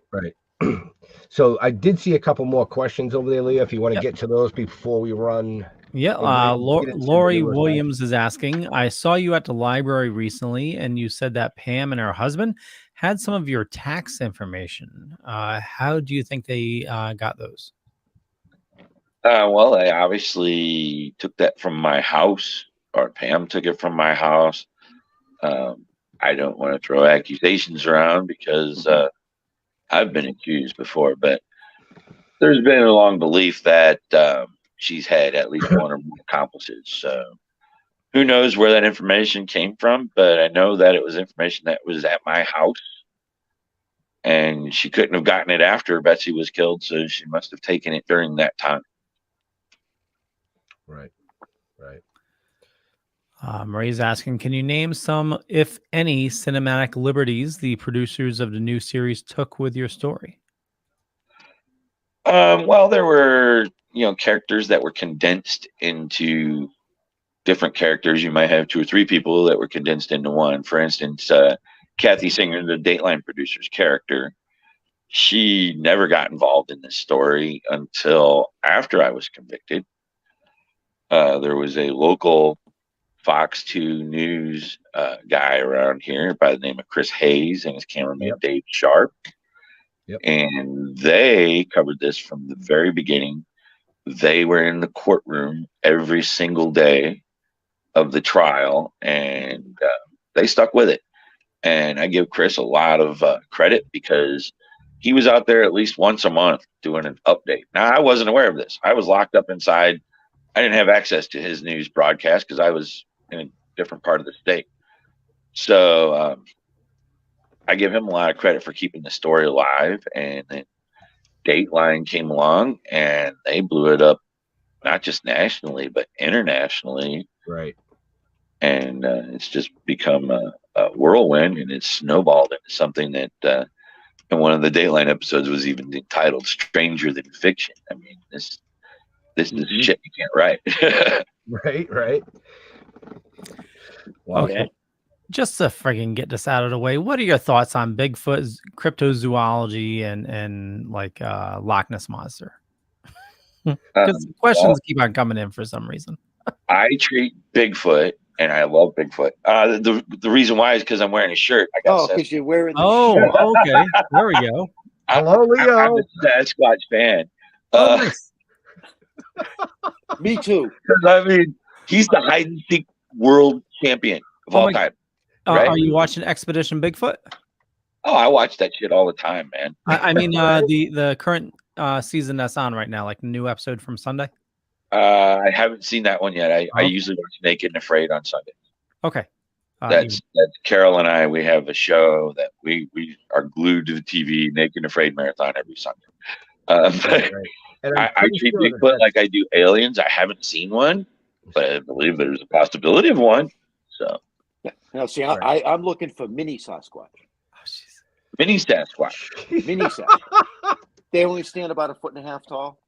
So I did see a couple more questions over there, Leah, if you want to get to those before we run. Yeah, Lori Williams is asking, I saw you at the library recently, and you said that Pam and her husband had some of your tax information. How do you think they got those? Well, they obviously took that from my house, or Pam took it from my house. I don't want to throw accusations around because I've been accused before, but there's been a long belief that she's had at least one or more accomplices. So who knows where that information came from, but I know that it was information that was at my house, and she couldn't have gotten it after Betsy was killed, so she must have taken it during that time. Right. Marie's asking, can you name some, if any, cinematic liberties the producers of the new series took with your story? Well, there were, characters that were condensed into different characters. You might have 2 or 3 people that were condensed into one. For instance, Kathy Singer, the Dateline producer's character, she never got involved in this story until after I was convicted. There was a local Fox 2 News guy around here by the name of Chris Hayes and his cameraman Dave Sharp. And they covered this from the very beginning. They were in the courtroom every single day of the trial, and they stuck with it. And I give Chris a lot of credit because he was out there at least once a month doing an update. Now, I wasn't aware of this. I was locked up inside. I didn't have access to his news broadcast because I was in a different part of the state. So I give him a lot of credit for keeping the story alive. And then Dateline came along and they blew it up, not just nationally, but internationally. Right. And it's just become a whirlwind, and it's snowballed into something that in one of the Dateline episodes was even entitled Stranger Than Fiction. I mean, this is shit you can't write. Right. Wow. Okay. Just to friggin' get this out of the way, what are your thoughts on Bigfoot, cryptozoology, and like Loch Ness Monster? Because questions keep on coming in for some reason. I treat Bigfoot, and I love Bigfoot. The reason why is because I'm wearing a shirt. Because you're wearing the shirt. Okay. There we go. Hello, Leo. I'm a Sasquatch fan. Nice. Me too. Because, I mean, he's the hide and seek world champion of all time. Right? Are you watching Expedition Bigfoot? Oh, I watch that shit all the time, man. I mean, the current season that's on right now, like the new episode from Sunday. I haven't seen that one yet. I usually watch Naked and Afraid on Sunday. Okay. That's Carol and I. We have a show that we are glued to the TV, Naked and Afraid marathon every Sunday. I treat Bigfoot like I do aliens. I haven't seen one, but I believe there's a possibility of one. So, now see, I'm looking for mini Sasquatch. Mini Sasquatch. Mini Sasquatch. They only stand about 1.5 feet tall.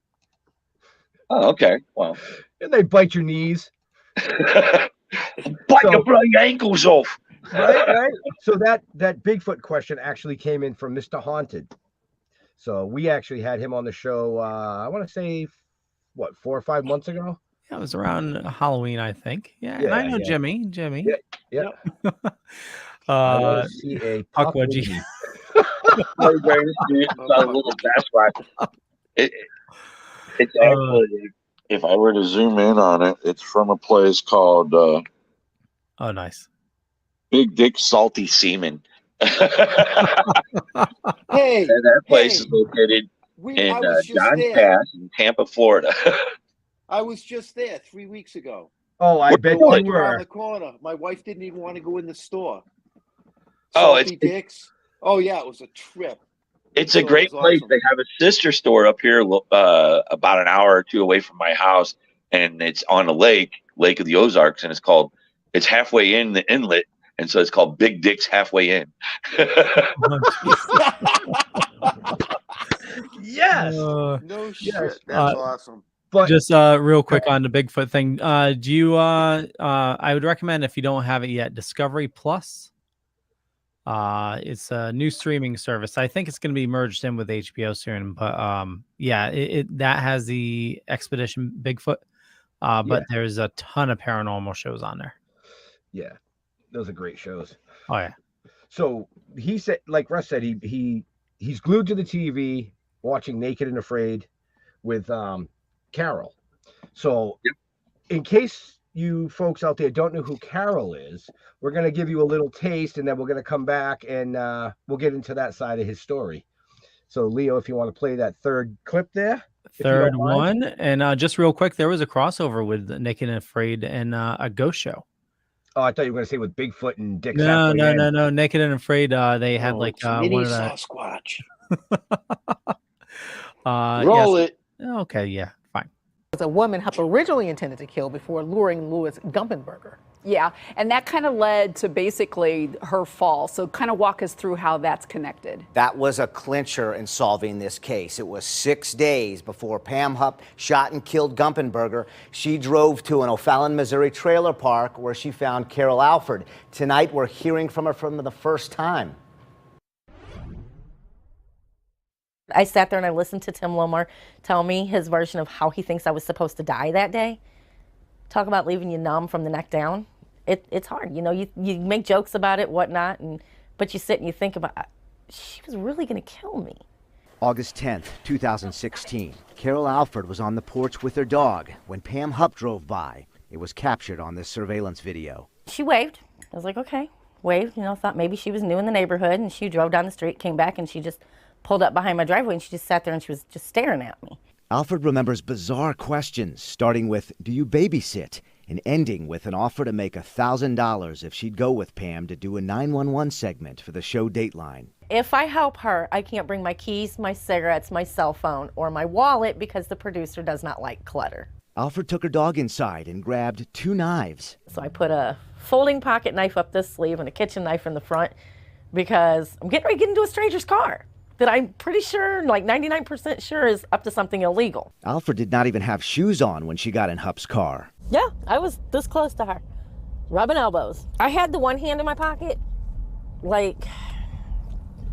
Oh, okay. Well, and they bite your knees. Bite your bloody ankles off. Right. So that Bigfoot question actually came in from Mr. Haunted. So we actually had him on the show. I want to say, what, 4 or 5 months ago? Yeah, it was around Halloween, I think. Yeah, and Yeah, I know yeah. Jimmy. Yeah. I want to see a Puck puck wedgie. It's actually, if I were to zoom in on it, it's from a place called Oh, nice. Big Dick Salty Seaman. Hey, and that place is located in I was just Johns there. Pass in Tampa, Florida. I was just there 3 weeks ago. Oh, I bet Right you around were. the corner. My wife didn't even want to go in the store. Oh, Salty Dicks. Oh yeah, it was a trip. It's a great place. Awesome. They have a sister store up here about an hour or two away from my house, and it's on a lake of the Ozarks, and it's halfway in the inlet, and so it's called Big Dick's Halfway In. Yes. No shit. Yes. That's awesome. But just real quick on the Bigfoot thing. Do you I would recommend, if you don't have it yet, Discovery Plus. It's a new streaming service. I think it's going to be merged in with HBO soon, but yeah, it that has the Expedition Bigfoot, but there's a ton of paranormal shows on there. Yeah, those are great shows. Oh yeah. So he said, like Russ said, he's glued to the TV watching Naked and Afraid with Carol. So in case you folks out there don't know who Carol is, we're going to give you a little taste, and then we're going to come back and we'll get into that side of his story. So Leo, if you want to play that third clip there. Third one. And just real quick, there was a crossover with Naked and Afraid and a ghost show. Oh, I thought you were going to say with Bigfoot and Dick. No. Naked and Afraid, they had like Mini one of the Sasquatch. Roll it. Okay, yeah, fine. Was a woman Hupp originally intended to kill before luring Louis Gumpenberger. Yeah, and that kind of led to basically her fall. So kind of walk us through how that's connected. That was a clincher in solving this case. It was 6 days before Pam Hupp shot and killed Gumpenberger. She drove to an O'Fallon, Missouri trailer park where she found Carol Alford. Tonight, we're hearing from her for the first time. I sat there and I listened to Tim Lomar tell me his version of how he thinks I was supposed to die that day. Talk about leaving you numb from the neck down. It's hard, you know, you make jokes about it, whatnot, but you sit and you think about, she was really gonna kill me. August 10th, 2016. Carol Alford was on the porch with her dog when Pam Hupp drove by. It was captured on this surveillance video. She waved. I was like, okay, waved, you know, thought maybe she was new in the neighborhood, and she drove down the street, came back, and she just pulled up behind my driveway, and she just sat there and she was just staring at me. Alford remembers bizarre questions, starting with, do you babysit? And ending with an offer to make $1,000 if she'd go with Pam to do a 911 segment for the show Dateline. If I help her, I can't bring my keys, my cigarettes, my cell phone, or my wallet because the producer does not like clutter. Alford took her dog inside and grabbed 2 knives. So I put a folding pocket knife up this sleeve and a kitchen knife in the front because I'm getting ready to get into a stranger's car that I'm pretty sure, like 99% sure, is up to something illegal. Alford did not even have shoes on when she got in Hupp's car. Yeah, I was this close to her, rubbing elbows. I had the one hand in my pocket, like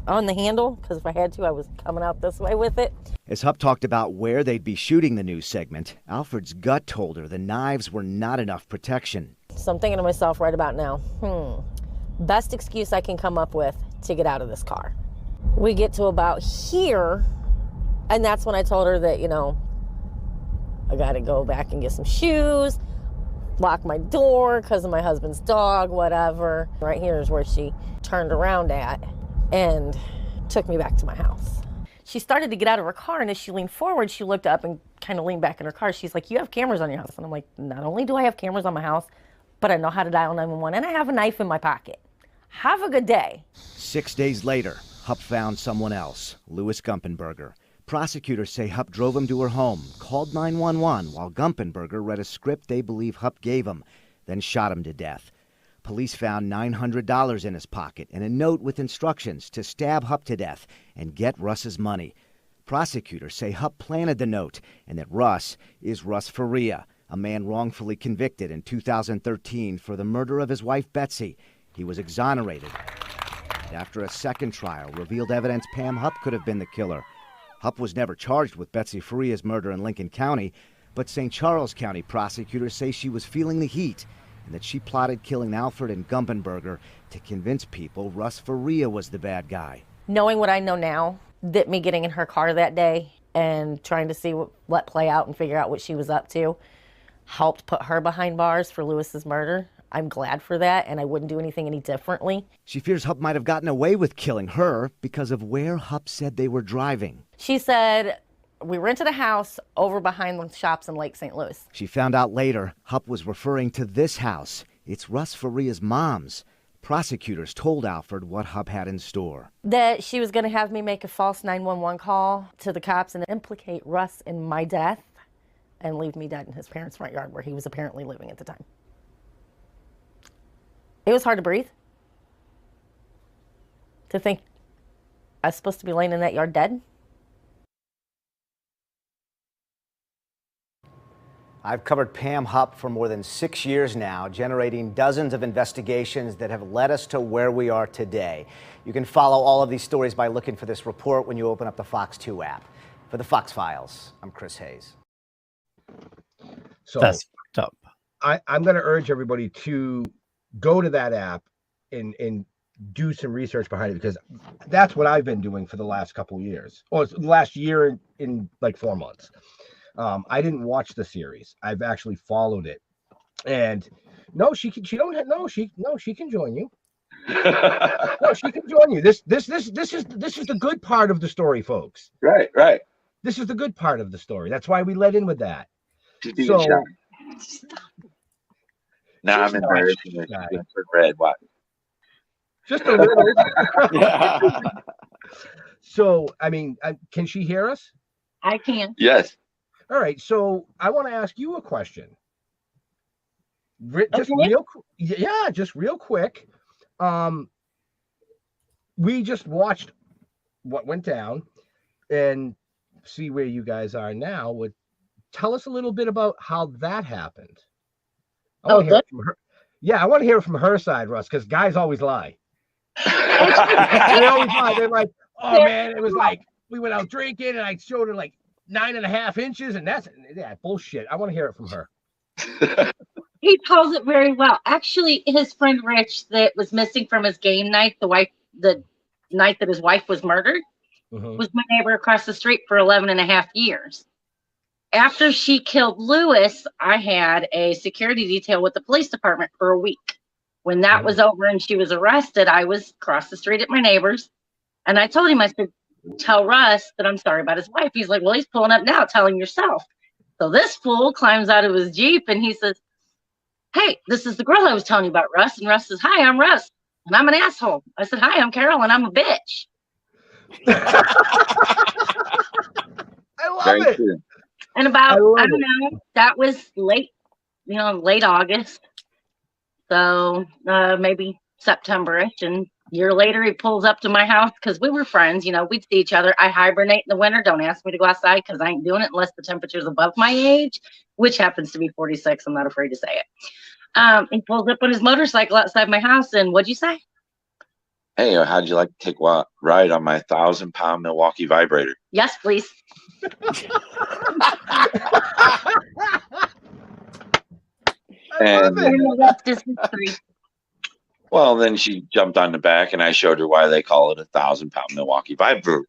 on the handle, because if I had to, I was coming out this way with it. As Hupp talked about where they'd be shooting the news segment, Alford's gut told her the knives were not enough protection. So I'm thinking to myself right about now, best excuse I can come up with to get out of this car. We get to about here, and that's when I told her that, you know, I gotta go back and get some shoes, lock my door because of my husband's dog, whatever. Right here is where she turned around at and took me back to my house. She started to get out of her car, and as she leaned forward, she looked up and kind of leaned back in her car. She's like, you have cameras on your house. And I'm like, not only do I have cameras on my house, but I know how to dial 911, and I have a knife in my pocket. Have a good day. 6 days later, Hupp found someone else, Louis Gumpenberger. Prosecutors say Hupp drove him to her home, called 911 while Gumpenberger read a script they believe Hupp gave him, then shot him to death. police found $900 in his pocket and a note with instructions to stab Hupp to death and get Russ's money. Prosecutors say Hupp planted the note and that Russ is Russ Faria, a man wrongfully convicted in 2013 for the murder of his wife Betsy. He was exonerated. After a second trial revealed evidence Pam Hupp could have been the killer. Hupp was never charged with Betsy Faria's murder in Lincoln County, but St. Charles County prosecutors say she was feeling the heat and that she plotted killing Alfred and Gumpenberger to convince people Russ Faria was the bad guy. Knowing what I know now, that me getting in her car that day and trying to see what play out and figure out what she was up to helped put her behind bars for Lewis's murder. I'm glad for that, and I wouldn't do anything any differently. She fears Hupp might have gotten away with killing her because of where Hupp said they were driving. She said, we rented a house over behind the shops in Lake St. Louis. She found out later Hupp was referring to this house. It's Russ Faria's mom's. Prosecutors told Alfred what Hupp had in store. That she was going to have me make a false 911 call to the cops and implicate Russ in my death and leave me dead in his parents' front yard where he was apparently living at the time. It was hard to breathe. To think I was supposed to be laying in that yard dead. I've covered Pam Hupp for more than 6 years now, generating dozens of investigations that have led us to where we are today. You can follow all of these stories by looking for this report when you open up the Fox 2 app. For the Fox Files, I'm Chris Hayes. So that's fucked up. I'm going to urge everybody to go to that app and do some research behind it, because that's what I've been doing for the last couple of years. Well, it's the last year in like 4 months. I didn't watch the series. I've actually followed it, and she can join you. No, she can join you. This is the good part of the story, folks. Right. This is the good part of the story. That's why we let in with that. So now I'm embarrassing for red. What? Just a little. So, I mean, can she hear us? I can. Yes. All right. So I want to ask you a question. Just real quick. We just watched what went down and see where you guys are now. Tell us a little bit about how that happened. I want to hear it from her side, Russ, because guys always lie. They always lie. They're like, oh man, it was like we went out drinking and I showed her like 9.5 inches, and that's bullshit. I want to hear it from her. He tells it very well. Actually, his friend Rich, that was missing from his game night, the night that his wife was murdered, was my neighbor across the street for 11.5 years. After she killed Lewis, I had a security detail with the police department for a week. When that was over and she was arrested, I was across the street at my neighbor's, and I told him, I said, tell Russ that I'm sorry about his wife. He's like, well, he's pulling up now, telling yourself. So this fool climbs out of his Jeep and he says, hey, this is the girl I was telling you about, Russ. And Russ says, hi, I'm Russ, and I'm an asshole. I said, hi, I'm Carol, and I'm a bitch. I love it. True. And about, I don't know, that was late August. So maybe September-ish. And a year later, he pulls up to my house because we were friends. We'd see each other. I hibernate in the winter. Don't ask me to go outside because I ain't doing it unless the temperature's above my age, which happens to be 46. I'm not afraid to say it. He pulls up on his motorcycle outside my house. And what'd you say? Hey, how'd you like to take a ride on my 1,000-pound Milwaukee vibrator? Yes, please. And well, then she jumped on the back, and I showed her why they call it a 1,000-pound Milwaukee vibrator.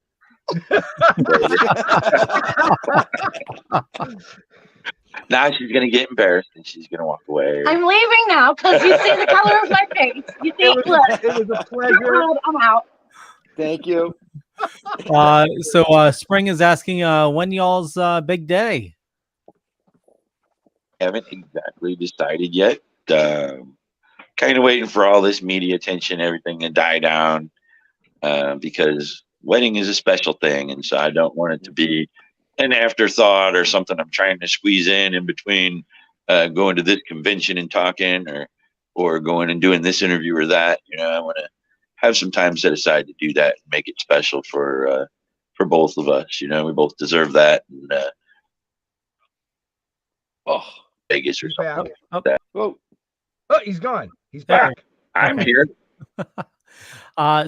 Now she's gonna get embarrassed and she's gonna walk away. I'm leaving now because you see the color of my face. You see, it was a pleasure. I'm out. Thank you. So Spring is asking when y'all's big day. Haven't exactly decided yet. Kind of waiting for all this media attention, everything to die down, because wedding is a special thing, and so I don't want it to be an afterthought or something I'm trying to squeeze in between going to this convention and talking or or going and doing this interview or that. I want to have some time set aside to do that and make it special for both of us. We both deserve that. And Vegas or something like that. Oh, he's gone. He's There. back. I'm here.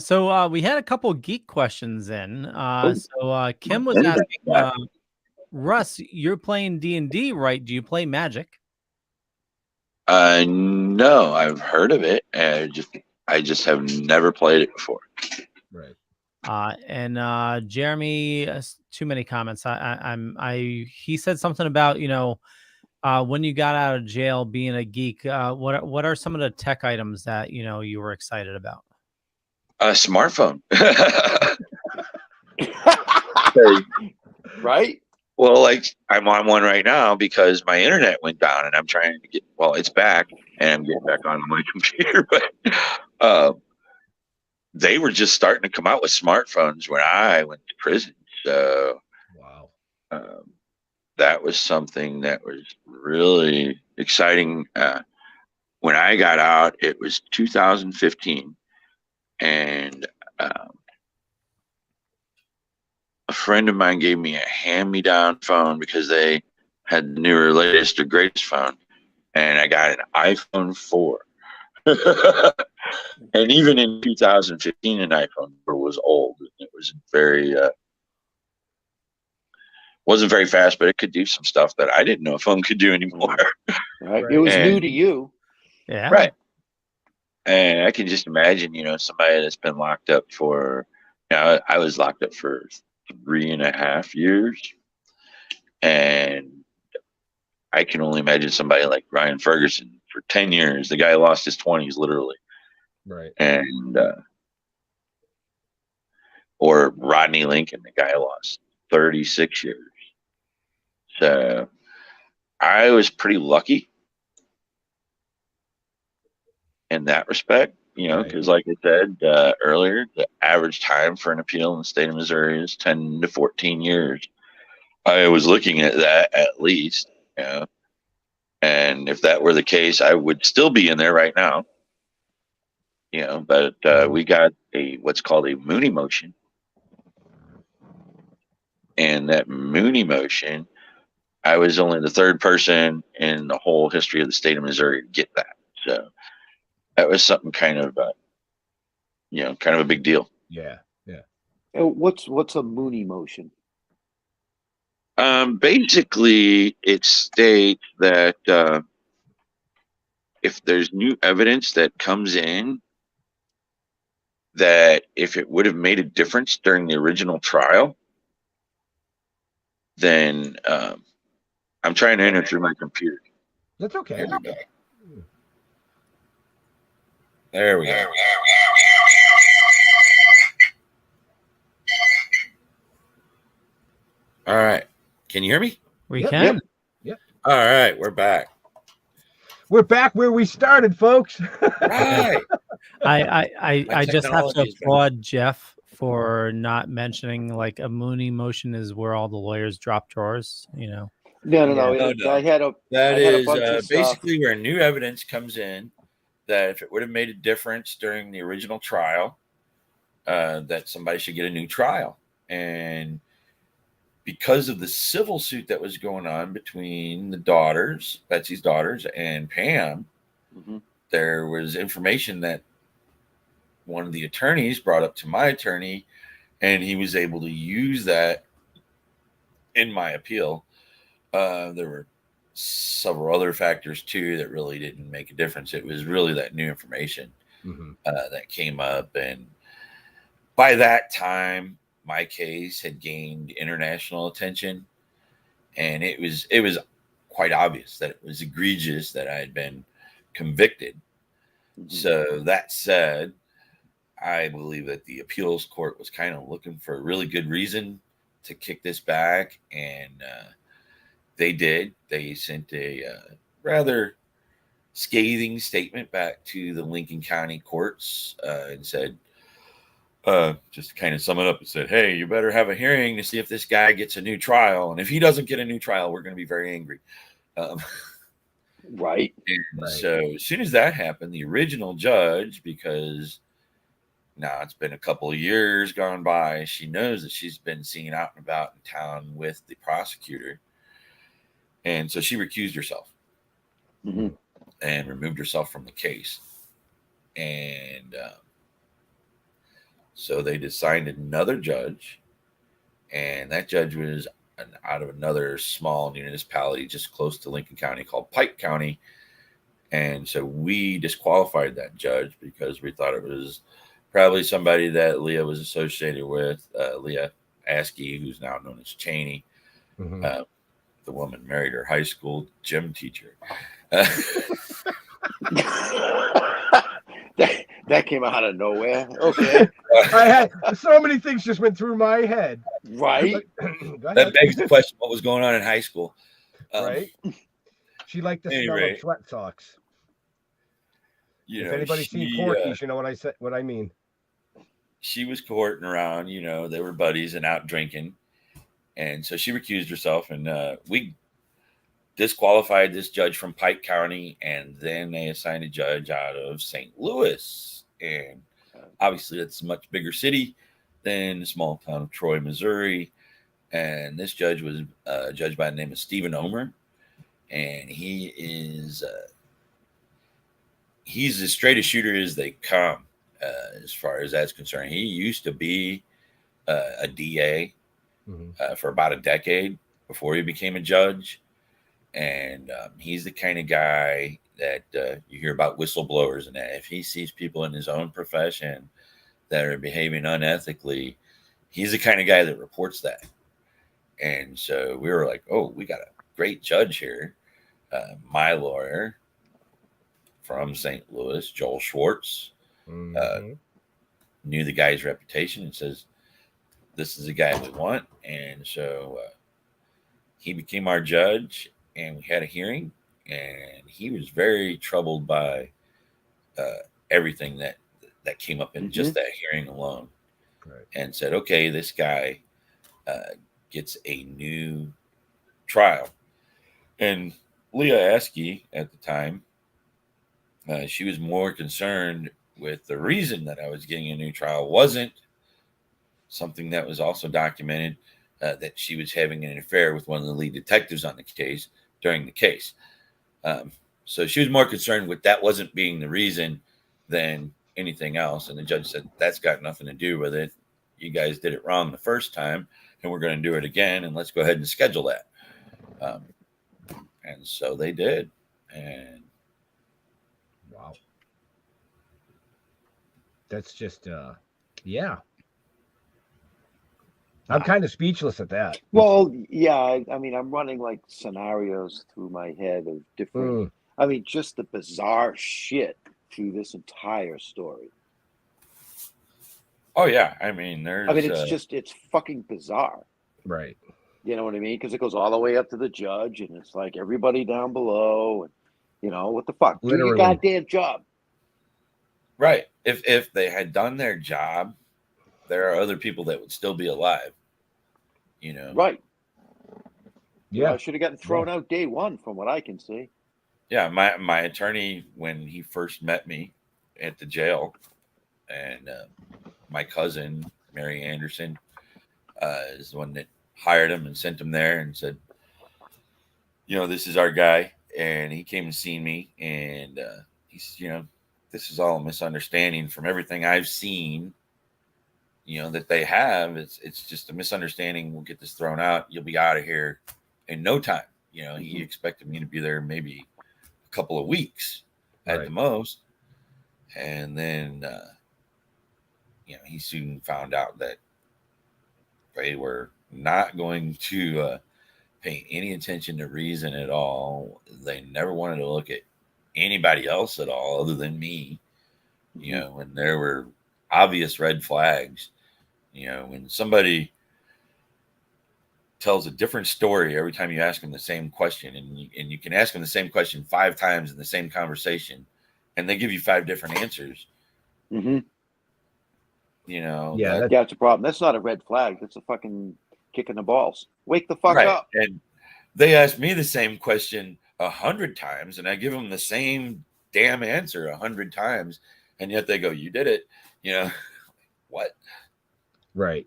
So we had a couple geek questions in. So Kim was asking, Russ, you're playing D&D, right? Do you play Magic? No, I've heard of it. I just have never played it before. Right. And Jeremy, too many comments. He said something about, when you got out of jail being a geek, what are some of the tech items that, you were excited about? A smartphone. Right? Well, like I'm on one right now because my internet went down and I'm trying to get, it's back and I'm getting back on my computer, but they were just starting to come out with smartphones when I went to prison. So wow. That was something that was really exciting. When I got out, it was 2015, and a friend of mine gave me a hand-me-down phone because they had the newer, latest, or greatest phone, and I got an iPhone 4. And even in 2015, an iPhone 4 was old. It was wasn't very fast, but it could do some stuff that I didn't know a phone could do anymore. Right. It was new to you. Yeah. Right. And I can just imagine, somebody that's been locked up for, I was locked up for 3.5 years. And I can only imagine somebody like Ryan Ferguson for 10 years. The guy lost his 20s, literally. Right. And, or Rodney Lincoln, the guy lost 36 years. So I was pretty lucky in that respect, because like I said earlier, the average time for an appeal in the state of Missouri is 10 to 14 years. I was looking at that at least, and if that were the case, I would still be in there right now, but we got what's called a Mooney motion. And that Mooney motion, I was only the third person in the whole history of the state of Missouri to get that. So that was something kind of a big deal. Yeah. Yeah. What's a Mooney motion? Basically, it states that if there's new evidence that comes in, that if it would have made a difference during the original trial, then I'm trying to enter through my computer. That's okay. There we go. All right. Can you hear me? We can. Yep. All right. We're back. We're back where we started, folks. Right. I just have to applaud Jeff for not mentioning like a Mooney motion is where all the lawyers drop drawers, No. No. I had a bunch of basically where new evidence comes in that if it would have made a difference during the original trial, that somebody should get a new trial. And because of the civil suit that was going on between the daughters, Betsy's daughters, and Pam, there was information that one of the attorneys brought up to my attorney, and he was able to use that in my appeal. There were several other factors too that really didn't make a difference. It was really that new information that came up, and by that time, my case had gained international attention, and it was quite obvious that it was egregious that I had been convicted. So that said, I believe that the appeals court was kind of looking for a really good reason to kick this back, and they did. They sent a rather scathing statement back to the Lincoln County courts and said, just to kind of sum it up, it said, hey, you better have a hearing to see if this guy gets a new trial. And if he doesn't get a new trial, we're going to be very angry. Right. And so as soon as that happened, the original judge, because now it's been a couple of years gone by, she knows that she's been seen out and about in town with the prosecutor. And so she recused herself and removed herself from the case. And so they assigned another judge, and that judge was out of another small municipality just close to Lincoln County called Pike County. And so we disqualified that judge because we thought it was probably somebody that Leah was associated with, Leah Askey, who's now known as Cheney. The woman married her high school gym teacher. That came out of nowhere. Okay. I had so many things just went through my head. Right. That begs the question: what was going on in high school? Right. She liked the smell of sweat socks. If anybody's seen Porky's, you know what I said. What I mean. She was courting around. They were buddies and out drinking, and so she recused herself, and we disqualified this judge from Pike County, and then they assigned a judge out of St. Louis. And obviously it's a much bigger city than the small town of Troy, Missouri. And this judge was a judge by the name of Stephen Omer. And he's as straight a shooter as they come, as far as that's concerned. He used to be a DA for about a decade before he became a judge. And he's the kind of guy that you hear about whistleblowers and that. If he sees people in his own profession that are behaving unethically, he's the kind of guy that reports that. And so we were like, oh, we got a great judge here. My lawyer from St. Louis, Joel Schwartz, knew the guy's reputation and says, this is the guy we want. And so he became our judge. And we had a hearing, and he was very troubled by everything that came up in just that hearing alone, and said, okay, this guy gets a new trial. And Leah Askey at the time, she was more concerned with the reason that I was getting a new trial wasn't something that was also documented, that she was having an affair with one of the lead detectives on the case during the case. So she was more concerned with that wasn't being the reason than anything else. And the judge said, that's got nothing to do with it. You guys did it wrong the first time, and we're going to do it again. And let's go ahead and schedule that. And so they did. And wow. That's just, yeah. I'm kind of speechless at that. Well, yeah, I mean, I'm running like scenarios through my head of different, I mean, just the bizarre shit through this entire story. Oh, yeah. I mean, it's fucking bizarre. Right. You know what I mean? Because it goes all the way up to the judge, and it's like everybody down below, and what the fuck? Literally. Do your goddamn job. Right. If they had done their job, there are other people that would still be alive. Right. Yeah. I should have gotten thrown out day one from what I can see. Yeah. My attorney, when he first met me at the jail, and my cousin, Mary Anderson, is the one that hired him and sent him there and said, this is our guy. And he came and seen me, and he's, this is all a misunderstanding from everything I've seen. That they have, it's just a misunderstanding. We'll get this thrown out. You'll be out of here in no time. He expected me to be there maybe a couple of weeks at the most. And then, he soon found out that they were not going to pay any attention to reason at all. They never wanted to look at anybody else at all other than me, and there were obvious red flags. When somebody tells a different story every time you ask them the same question, and you can ask them the same question 5 times in the same conversation, and they give you 5 different answers. That's a problem. That's not a red flag. That's a fucking kick in the balls. Wake the fuck up. And they asked me the same question 100 times, and I give them the same damn answer 100 times, and yet they go, "You did it," what? Right.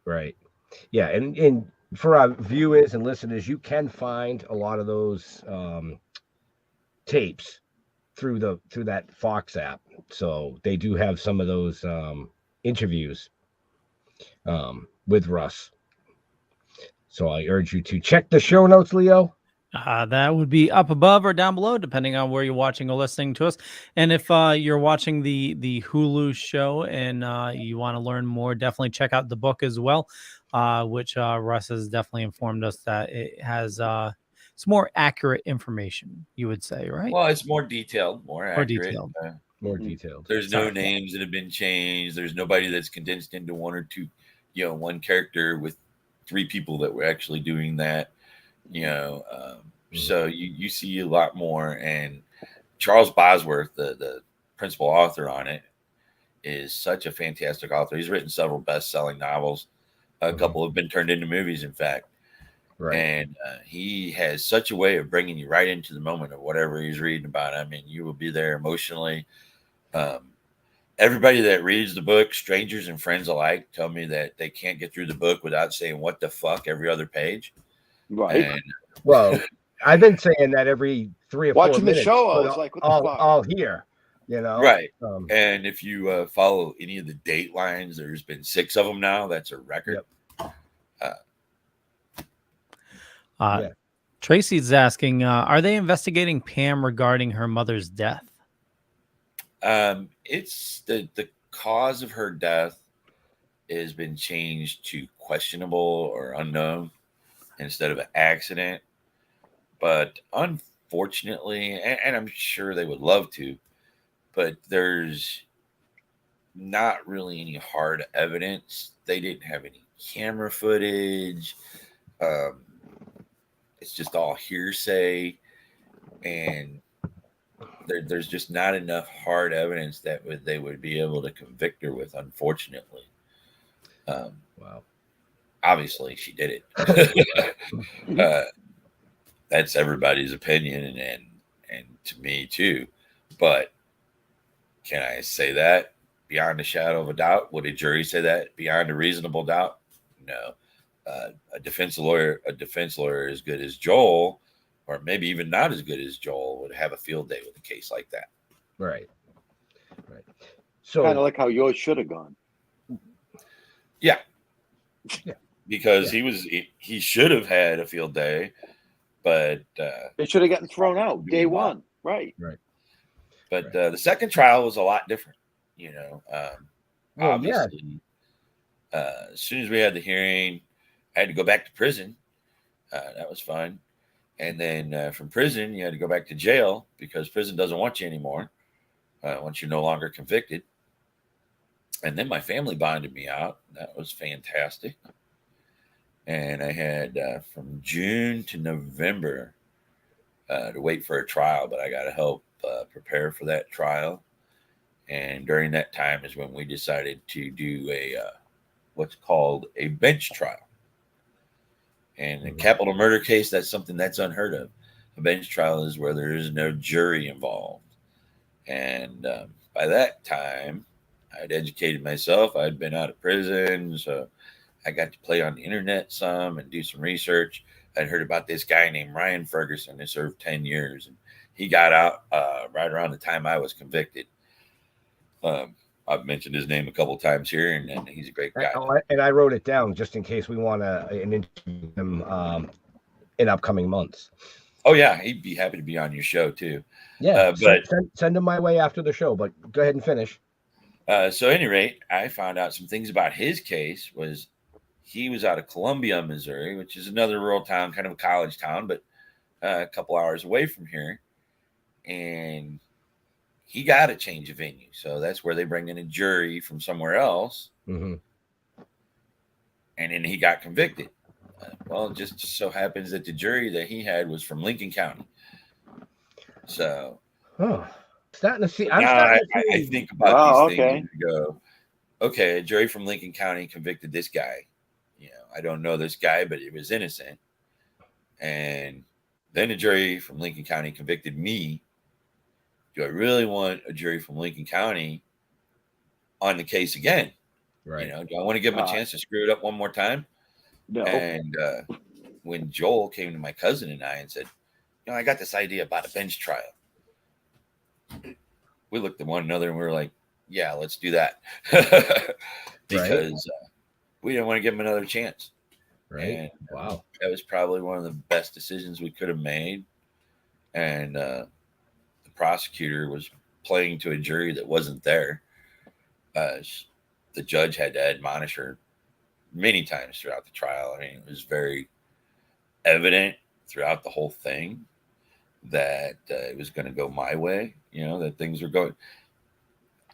Yeah, and for our viewers and listeners, you can find a lot of those tapes through that Fox app. So they do have some of those interviews with Russ. So I urge you to check the show notes, Leo. That would be up above or down below, depending on where you're watching or listening to us. And if you're watching the Hulu show and you want to learn more, definitely check out the book as well, which Russ has definitely informed us that it has it's more accurate information, you would say, right? Well, it's more detailed, more accurate. More detailed. There's no names that have been changed. There's nobody that's condensed into one or two, one character with 3 people that were actually doing that. So you see a lot more, and Charles Bosworth, the principal author on it, is such a fantastic author. He's written several best-selling novels. A couple have been turned into movies, in fact. Right. And he has such a way of bringing you right into the moment of whatever he's reading about. I mean, you will be there emotionally. Everybody that reads the book, strangers and friends alike, tell me that they can't get through the book without saying "what the fuck" every other page. Right. And, well, I've been saying that every 3 or 4 Watching minutes. the show, I was like, what the fuck? All here, Right. And if you follow any of the date lines, there's been 6 of them now. That's a record. Tracy's asking, are they investigating Pam regarding her mother's death? It's the cause of her death has been changed to questionable or unknown instead of an accident. But unfortunately, and I'm sure they would love to, but there's not really any hard evidence. They didn't have any camera footage. It's just all hearsay, and there's just not enough hard evidence that they would be able to convict her with, unfortunately. Wow. Obviously, she did it. That's everybody's opinion, and to me too. But can I say that beyond a shadow of a doubt? Would a jury say that beyond a reasonable doubt? No. A defense lawyer as good as Joel, or maybe even not as good as Joel, would have a field day with a case like that. Right. So kind of like how yours should have gone. Yeah. Because he should have had a field day, but they should have gotten thrown out day one. Right. But the second trial was a lot different. Obviously, as soon as we had the hearing, I had to go back to prison. That was fun. And then from prison, you had to go back to jail because prison doesn't want you anymore once you're no longer convicted. And then my family bonded me out. That was fantastic. And I had from June to November to wait for a trial, but I got to help prepare for that trial. And during that time is when we decided to do a what's called a bench trial. And in a capital murder case, that's something that's unheard of. A bench trial is where there is no jury involved. And by that time, I'd educated myself. I'd been out of prison, so I got to play on the internet some and do some research. I'd heard about this guy named Ryan Ferguson who served 10 years. And he got out right around the time I was convicted. I've mentioned his name a couple of times here, and he's a great guy. And I wrote it down just in case we want to interview him in upcoming months. Oh, yeah. He'd be happy to be on your show, too. Yeah, but send him my way after the show, but go ahead and finish. So at any rate, I found out some things about his case. Was he was out of Columbia, Missouri, which is another rural town, kind of a college town, but a couple hours away from here. And he got a change of venue. So that's where they bring in a jury from somewhere else. Mm-hmm. And then he got convicted. Well, it just so happens that the jury that he had was from Lincoln County. So, starting to see. I think about these things and go, okay, a jury from Lincoln County convicted this guy. I don't know this guy, but he was innocent. And Then a jury from Lincoln County convicted me. Do I really want a jury from Lincoln County on the case again? Right. You know, do I want to give them a chance to screw it up one more time? No. And when Joel came to my cousin and I and said, you know, I got this idea about a bench trial. We looked at one another and we were like, yeah, let's do that. Because we didn't want to give him another chance. Right. And wow. That was probably one of the best decisions we could have made. And the prosecutor was playing to a jury that wasn't there. The judge had to admonish her many times throughout the trial. I mean, it was very evident throughout the whole thing that it was going to go my way, you know, that things were going.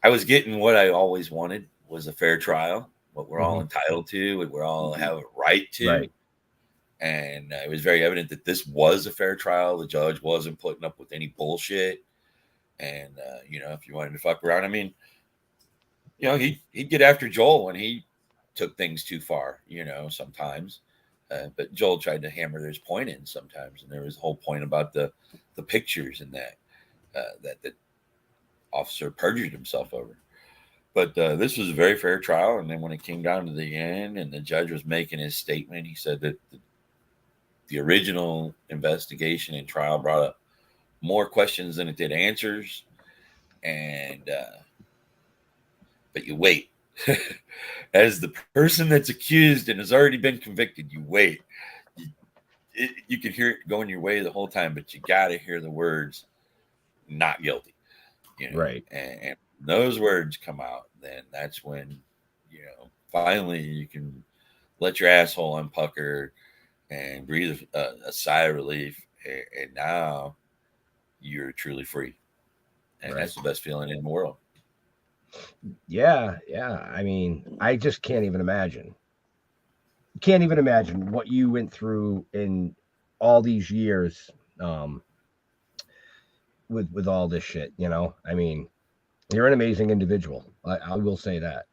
I was getting what I always wanted, was a fair trial, what we're all entitled to, what we're all have a right to. Right. And it was very evident that this was a fair trial. The judge wasn't putting up with any bullshit. And, you know, if you wanted to fuck around, I mean, you know, he'd get after Joel when he took things too far, you know, sometimes. But Joel tried to hammer his point in sometimes. And there was a whole point about the pictures and that the officer perjured himself over. But this was a very fair trial. And then when it came down to the end and the judge was making his statement, he said that the original investigation and trial brought up more questions than it did answers. And but you wait. As the person that's accused and has already been convicted, you wait. You can hear it going your way the whole time, but you got to hear the words "not guilty." You know? Right. And those words come out, then that's when, you know, finally you can let your asshole unpucker and breathe a sigh of relief. And now you're truly free. And that's the best feeling in the world. Yeah. I mean, I just can't even imagine. Can't even imagine what you went through in all these years with all this shit, you know? I mean, you're an amazing individual. I will say that.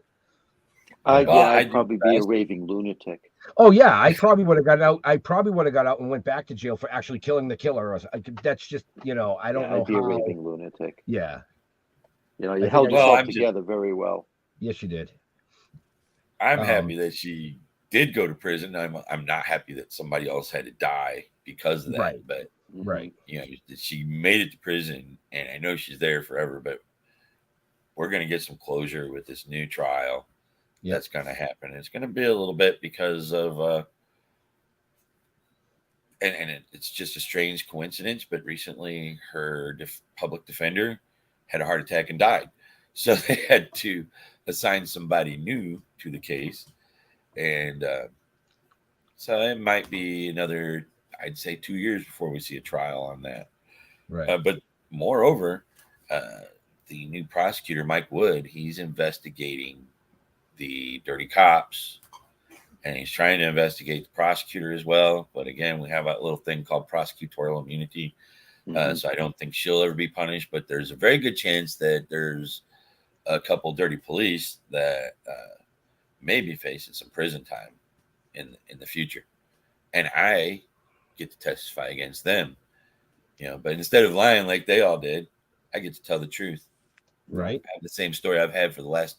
I'd probably be a raving lunatic. Oh yeah, I probably would have got out. I probably would have got out and went back to jail for actually killing the killer. That's just, you know, I don't know I'd be how. a raving lunatic. Yeah. You know, you held yourself together very well. Yes, you did. I'm happy that she did go to prison. I'm not happy that somebody else had to die because of that. Right. But right, you know, she made it to prison, and I know she's there forever. But we're going to get some closure with this new trial. Yep. That's going to happen. It's going to be a little bit because of, it's just a strange coincidence. But recently, her public defender had a heart attack and died, so they had to assign somebody new to the case, and so it might be another, I'd say, 2 years before we see a trial on that. Right. But moreover, the new prosecutor, Mike Wood, he's investigating the dirty cops, and he's trying to investigate the prosecutor as well. But again, we have a little thing called prosecutorial immunity. So I don't think she'll ever be punished, but there's a very good chance that there's a couple dirty police that may be facing some prison time in the future. And I get to testify against them, you know, but instead of lying like they all did, I get to tell the truth. Right. I have the same story I've had for the last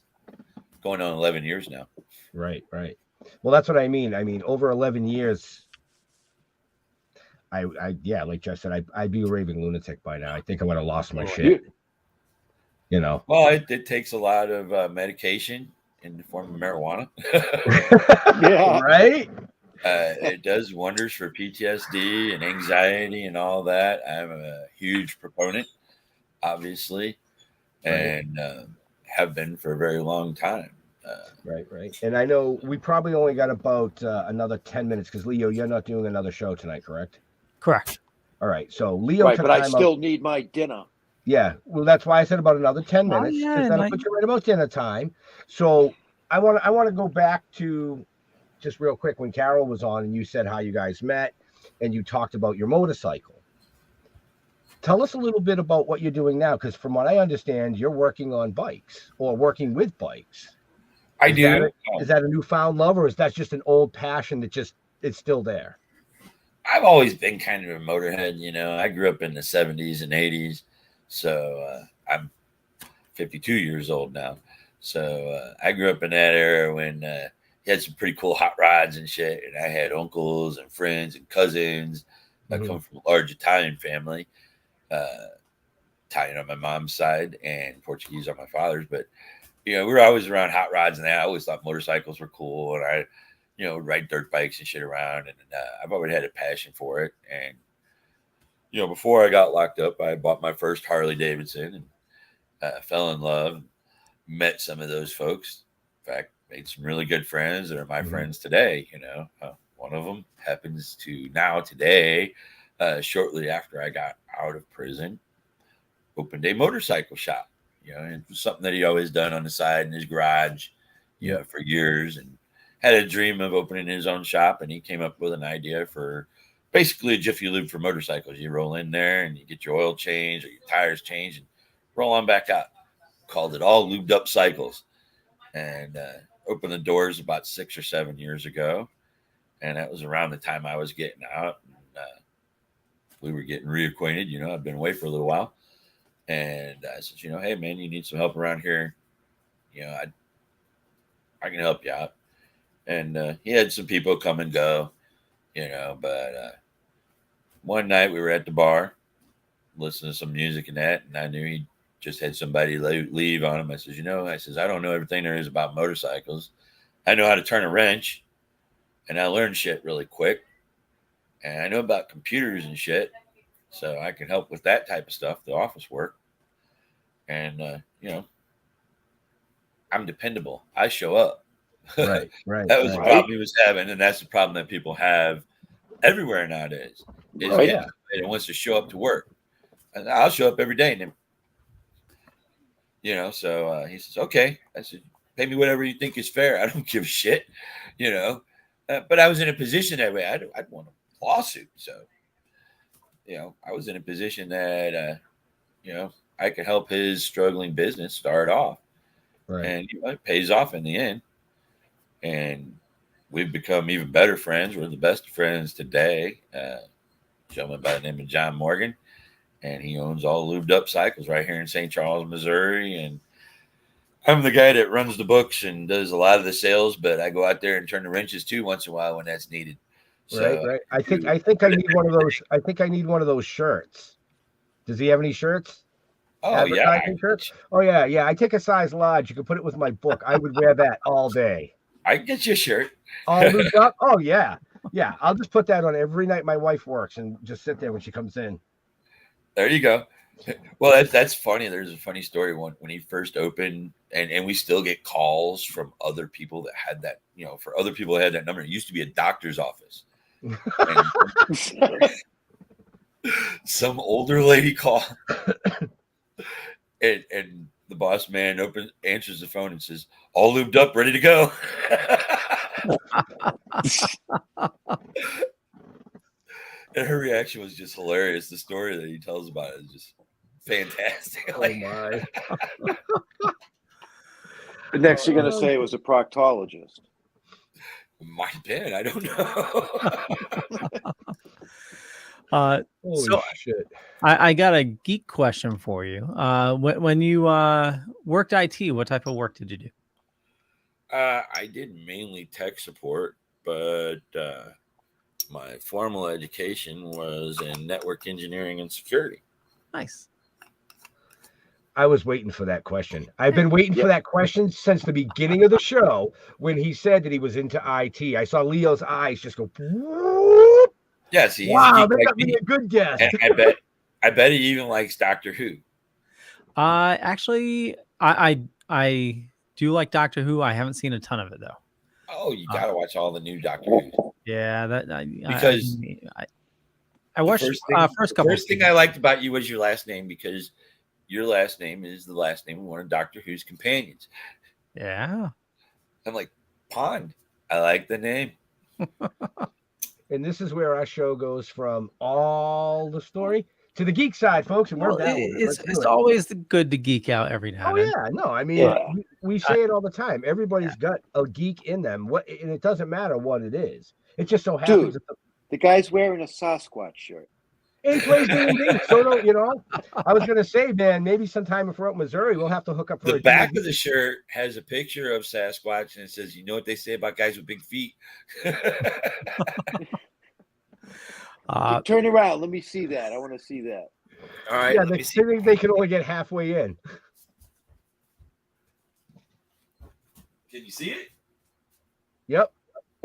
going on 11 years now. Right. Well, that's what I mean. I mean, over 11 years, yeah, like Jeff said, I'd be a raving lunatic by now. I think I would have lost my shit. You know. Well, it takes a lot of medication in the form of marijuana. Yeah. Right. It does wonders for PTSD and anxiety and all that. I'm a huge proponent, obviously, and have been for a very long time. Right. And I know we probably only got about another 10 minutes because, Leo, you're not doing another show tonight, correct? Correct. All right. So, Leo, right, but I still need my dinner. Yeah. Well, that's why I said about another 10 minutes. Yeah, that'll put you right about dinner time. So, I want to go back to just real quick when Carol was on and you said how you guys met and you talked about your motorcycle. Tell us a little bit about what you're doing now, because from what I understand, you're working on bikes or working with bikes. I do. Is that a newfound love, or is that just an old passion that it's still there? I've always been kind of a motorhead. You know, I grew up in the 70s and 80s. So I'm 52 years old now. So I grew up in that era when you had some pretty cool hot rods and shit. And I had uncles and friends and cousins. I come from a large Italian family, Italian on my mom's side and Portuguese on my father's. But, you know, we were always around hot rods and that. I always thought motorcycles were cool. And I, you know, ride dirt bikes and shit around. And I've always had a passion for it. And, you know, before I got locked up, I bought my first Harley Davidson and fell in love, met some of those folks. In fact, made some really good friends that are my friends today. You know, one of them happens to now today, shortly after I got out of prison, opened a motorcycle shop. You know, and it was something that he always done on the side in his garage, you know, for years, and had a dream of opening his own shop. And he came up with an idea for basically a Jiffy Lube for motorcycles. You roll in there and you get your oil changed or your tires changed and roll on back out. Called it All Lubed Up Cycles, and opened the doors about 6 or 7 years ago. And that was around the time I was getting out. And, we were getting reacquainted. You know, I've been away for a little while. And I said, you know, hey, man, you need some help around here. You know, I can help you out. And he had some people come and go, you know, but one night we were at the bar listening to some music and that, and I knew he just had somebody leave on him. I says, you know, I don't know everything there is about motorcycles. I know how to turn a wrench, and I learned shit really quick. And I know about computers and shit, so I can help with that type of stuff, the office work. And, you know, I'm dependable. I show up. Right. That was the problem he was having, and that's the problem that people have everywhere nowadays. Is getting somebody that wants to show up to work. And I'll show up every day, and then, you know, so he says, okay. I said, pay me whatever you think is fair. I don't give a shit, you know. But I was in a position that way. I'd want a lawsuit. So, you know, I was in a position that, you know, I could help his struggling business start off. Right. And you know, it pays off in the end. And we've become even better friends. We're the best friends today. A gentleman by the name of John Morgan. And he owns All Lubed Up Cycles right here in St. Charles, Missouri. And I'm the guy that runs the books and does a lot of the sales, but I go out there and turn the wrenches too once in a while when that's needed. So, right. I think I need one of those. I think I need one of those shirts. Does he have any shirts? Oh yeah, shirts. Oh yeah. I take a size large. You can put it with my book. I would wear that all day. I can get you a shirt. All lubed up. Oh yeah. I'll just put that on every night my wife works and just sit there when she comes in. There you go. Well, that's funny. There's a funny story when he first opened, and we still get calls from other people that had that, you know, for other people that had that number. It used to be a doctor's office. Some older lady called, and the boss man answers the phone and says, all lubed up, ready to go. And her reaction was just hilarious. The story that he tells about it is just fantastic. Oh my. The next you're going to say was a proctologist. Might have been. I don't know. Holy shit. I got a geek question for you. When you worked IT, what type of work did you do? I did mainly tech support, but my formal education was in network engineering and security. Nice. I was waiting for that question. I've been waiting for that question since the beginning of the show when he said that he was into IT. I saw Leo's eyes just go. Whoop. Yes, he's wow, that got me a good guess. And I bet he even likes Doctor Who. Actually, I do like Doctor Who. I haven't seen a ton of it though. Oh, you gotta watch all the new Doctor Who. Yeah, because I watched first couple. The first thing I liked about you was your last name, because your last name is the last name of one of Doctor Who's companions. Yeah. I'm like, Pond. I like the name. And this is where our show goes from all the story to the geek side, folks. And we're down with it. It's always good to geek out every now and then. Yeah, no, I mean, we say it all the time. Everybody's got a geek in them. And it doesn't matter what it is. It just so happens. The guy's wearing a Sasquatch shirt. He plays D&D. So don't, you know, I was going to say, man, maybe sometime if we're up in Missouri, we'll have to hook up for The back of the shirt has a picture of Sasquatch, and it says, "You know what they say about guys with big feet." Turn around. Let me see that. I want to see that. All right. Yeah, they can only get halfway in. Can you see it? Yep.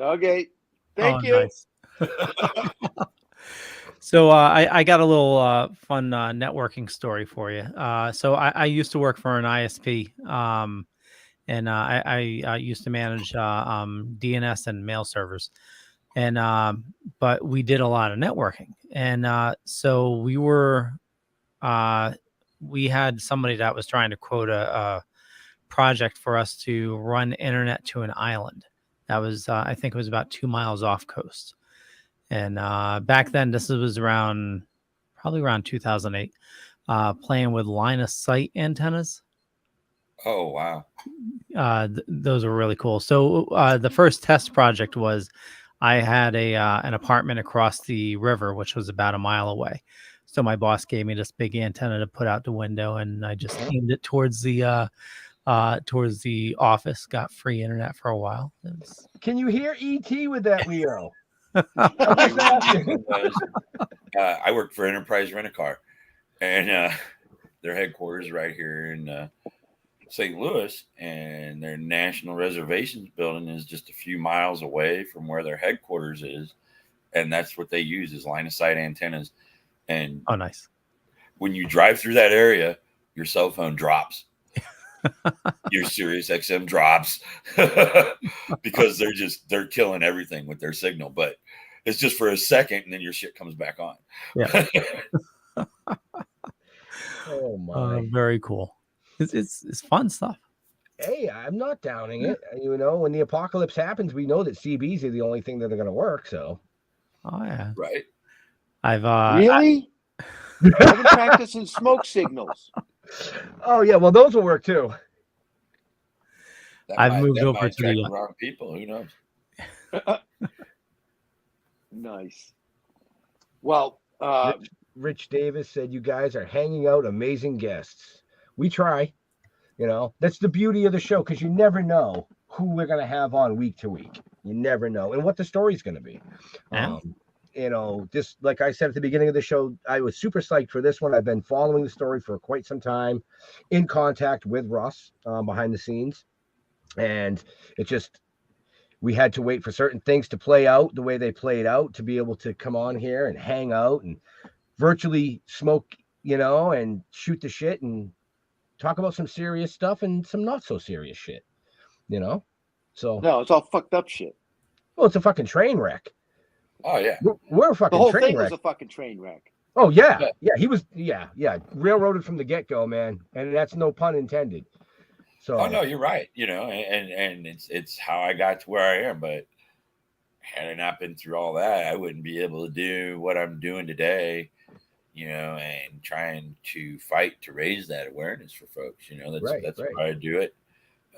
Okay. Thank you. Nice. So I got a little fun networking story for you. So I used to work for an ISP, and I used to manage DNS and mail servers, and but we did a lot of networking, and so we had somebody that was trying to quote a project for us to run internet to an island that was I think it was about 2 miles off coast. And back then, this was probably around 2008, playing with line of sight antennas. Oh, wow. Those were really cool. So the first test project was I had an apartment across the river, which was about a mile away. So my boss gave me this big antenna to put out the window, and I just aimed it towards the office. Got free internet for a while. Can you hear ET with that, Leo? I worked for Enterprise Rent-A-Car, and their headquarters right here in St. Louis, and their National Reservations building is just a few miles away from where their headquarters is, and that's what they use is line of sight antennas. And oh, nice. When you drive through that area, your cell phone drops. Your Sirius XM drops because they're killing everything with their signal, but it's just for a second and then your shit comes back on. Yeah. Oh my. Very cool. It's fun stuff. Hey, I'm not downing it. You know, when the apocalypse happens, we know that CBs are the only thing that are going to work. So, oh yeah, right. I've really I've been practicing smoke signals. Oh yeah, well those will work too. I've moved over to the wrong people. Who knows? Nice. Well, Rich Davis said you guys are hanging out amazing guests. We try. You know, that's the beauty of the show because you never know who we're going to have on week to week. You never know, and what the story's going to be. Yeah. You know, this, like I said at the beginning of the show, I was super psyched for this one. I've been following the story for quite some time, in contact with Russ behind the scenes. And it just, we had to wait for certain things to play out the way they played out to be able to come on here and hang out and virtually smoke, you know, and shoot the shit and talk about some serious stuff and some not so serious shit, you know? So no, it's all fucked up shit. Well, it's a fucking train wreck. Oh yeah, we're a fucking the whole train thing wreck. was a fucking train wreck. Oh yeah, he was railroaded from the get go, man, and that's no pun intended. So oh no, you're right. You know, and it's how I got to where I am. But had I not been through all that, I wouldn't be able to do what I'm doing today. You know, and trying to fight to raise that awareness for folks. You know, that's why I do it.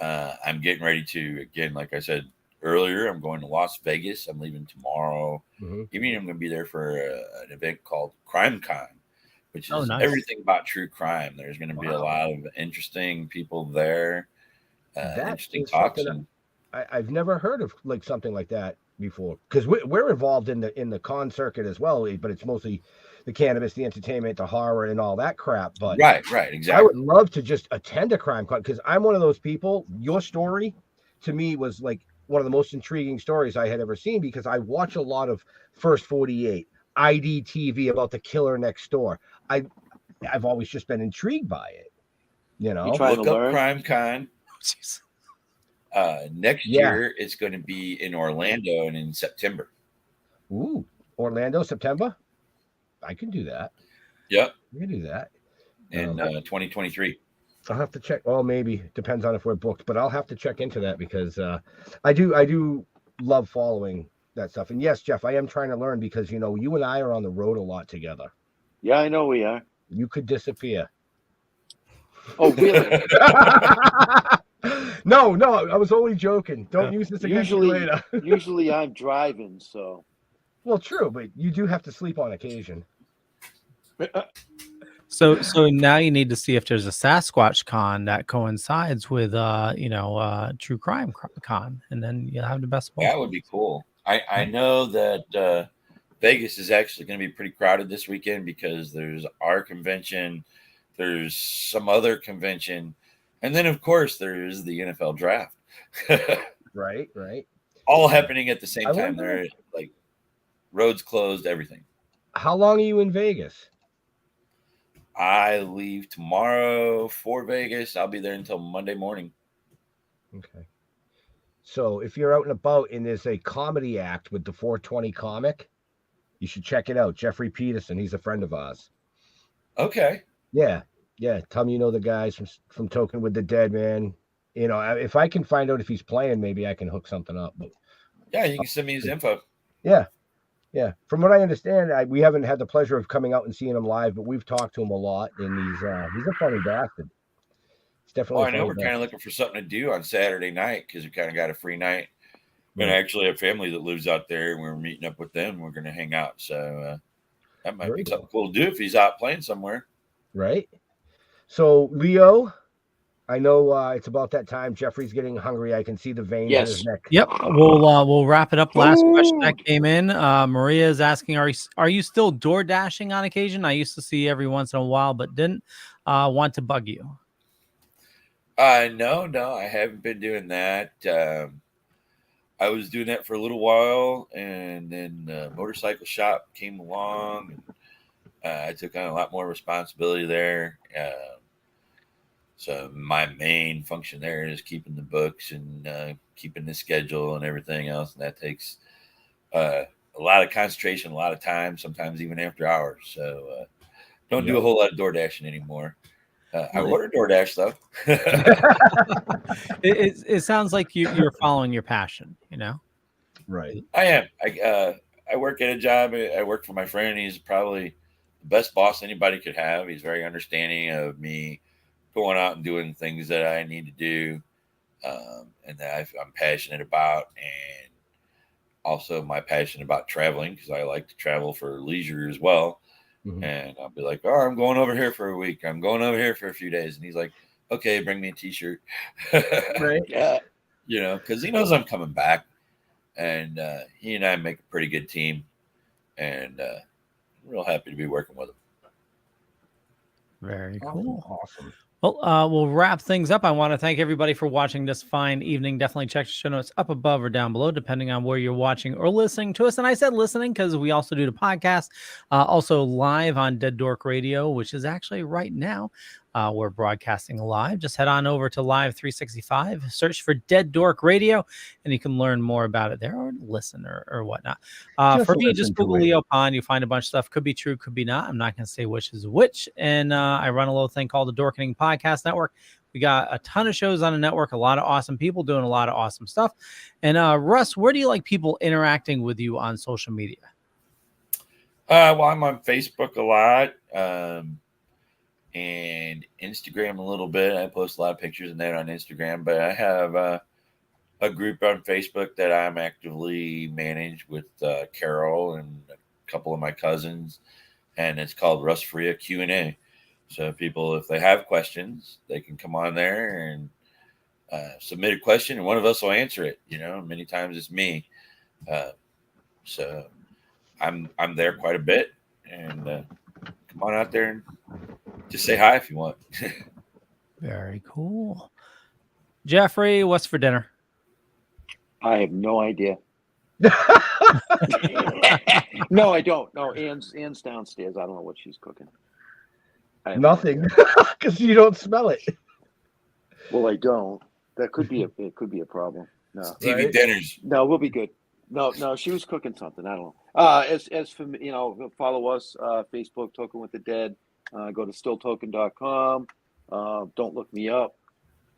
I'm getting ready to, again, like I said earlier, I'm going to Las Vegas. I'm leaving tomorrow. Even I'm going to be there for an event called Crime Con, which is everything about true crime. There's going to be a lot of interesting people there. Interesting talks. I've never heard of like something like that before because we're involved in the con circuit as well, but it's mostly the cannabis, the entertainment, the horror, and all that crap. But right, exactly. I would love to just attend a crime con because I'm one of those people. Your story to me was like one of the most intriguing stories I had ever seen because I watch a lot of First 48, IDTV about the killer next door. I've always just been intrigued by it. You know, look up Crime Con. Next year it's going to be in Orlando and in September. Ooh, Orlando, September. I can do that. Yep, we can do that in 2023. I'll have to check. Well, maybe depends on if we're booked, but I'll have to check into that because I do love following that stuff. And yes, Jeff, I am trying to learn because you know you and I are on the road a lot together. Yeah, I know we are. You could disappear. Oh, really? No, I was only joking. Don't use this against me later. Usually I'm driving, so. Well, true, but you do have to sleep on occasion. So now you need to see if there's a Sasquatch con that coincides with true crime con, and then you'll have the best of both. That would be cool. I know that Vegas is actually going to be pretty crowded this weekend because there's our convention, there's some other convention, and then of course there's the NFL draft. Right. All happening at the same I time. wonder- They're like roads closed, everything. How long are you in Vegas? I leave tomorrow for Vegas. I'll be there until Monday morning. Okay. So if you're out and about and there's a comedy act with the 420 comic, you should check it out. Jeffrey Peterson, he's a friend of ours. Okay. Yeah. Tell me you know the guys from Token with the Dead, man. You know, if I can find out if he's playing, maybe I can hook something up. But, Yeah, you can send me his info. yeah. From what I understand, we haven't had the pleasure of coming out and seeing him live, but we've talked to him a lot, and he's a funny bastard. He's definitely. Well, I know we're kind of looking for something to do on Saturday night because we kind of got a free night. And I actually have family that lives out there, and we're meeting up with them. We're going to hang out, so that might be something cool to do if he's out playing somewhere. Right. So Leo, I know it's about that time. Jeffrey's getting hungry. I can see the veins in his neck. Yep. We'll wrap it up. Last question that came in. Maria is asking, are you still door dashing on occasion? I used to see every once in a while, but didn't want to bug you. No, I haven't been doing that. I was doing that for a little while, and then the motorcycle shop came along, and I took on a lot more responsibility there. So my main function there is keeping the books and keeping the schedule and everything else, and that takes a lot of concentration, a lot of time, sometimes even after hours. So don't do a whole lot of door dashing anymore. I order DoorDash though. It sounds like you're following your passion, you know? Right. I am. I work at a job. I work for my friend. He's probably the best boss anybody could have. He's very understanding of me going out and doing things that I need to do, and that I'm passionate about, and also my passion about traveling because I like to travel for leisure as well. Mm-hmm. And I'll be like, oh, I'm going over here for a week. I'm going over here for a few days. And he's like, okay, bring me a t-shirt. Right. Yeah. You know, because he knows I'm coming back. And he and I make a pretty good team. And I'm real happy to be working with him. Very cool. Awesome. Well, we'll wrap things up. I want to thank everybody for watching this fine evening. Definitely check the show notes up above or down below, depending on where you're watching or listening to us. And I said listening because we also do the podcast, also live on Dead Dork Radio, which is actually right now. We're broadcasting live. Just head on over to Live 365, search for Dead Dork Radio, and you can learn more about it there or listen or whatnot. For me, just Google Leo Pond. You find a bunch of stuff. Could be true, could be not. I'm not going to say which is which. And I run a little thing called the Dorkening Podcast Network. We got a ton of shows on the network, a lot of awesome people doing a lot of awesome stuff. And Russ, where do you like people interacting with you on social media? Well, I'm on Facebook a lot. And Instagram a little bit. I post a lot of pictures and that on Instagram, but I have a group on Facebook that I'm actively manage with Carol and a couple of my cousins, and it's called Russ Faria Q&A. So people, if they have questions, they can come on there and submit a question, and one of us will answer it. You know, many times it's me. So I'm there quite a bit, and come on out there and just say hi if you want. Very cool. Jeffrey, what's for dinner? I have no idea. No, I don't. No, Ann's downstairs. I don't know what she's cooking. Nothing, because you don't smell it. Well, I don't. That could be a problem. No. TV dinners. No, we'll be good. No, she was cooking something. I don't know. As for me, follow us, Facebook, Token with the Dead. Go to stilltoking.com. Don't look me up.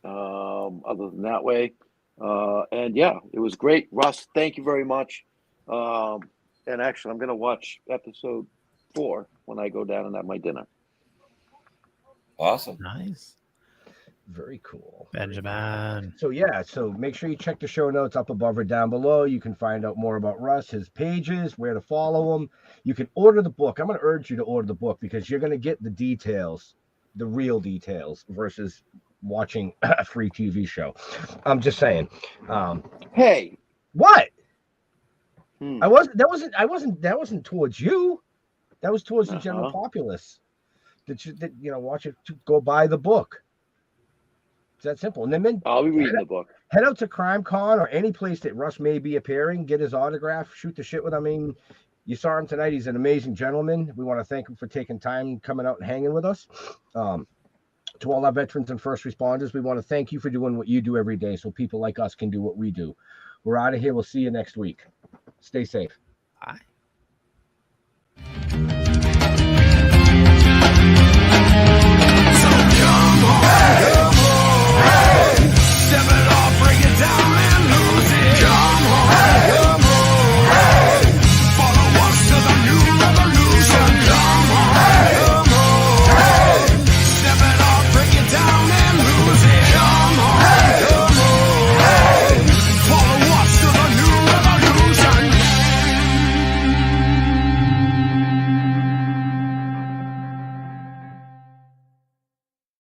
Other than that way. And yeah, it was great. Russ, thank you very much. And actually, I'm going to watch episode 4 when I go down and have my dinner. Awesome. Nice. Very cool. Benjamin. So yeah, so make sure you check the show notes up above or down below. You can find out more about Russ, his pages, where to follow him. You can order the book. I'm going to urge you to order the book because you're going to get the details, the real details, versus watching a free TV show. I'm just saying. Hey, what? That wasn't towards you. That was towards the general populace. That watch it, go buy the book. It's that simple. And then I'll be reading the book. Head out to CrimeCon or any place that Russ may be appearing. Get his autograph. Shoot the shit with him. I mean, you saw him tonight. He's an amazing gentleman. We want to thank him for taking time, coming out and hanging with us. To all our veterans and first responders, we want to thank you for doing what you do every day so people like us can do what we do. We're out of here. We'll see you next week. Stay safe. Bye. So come on.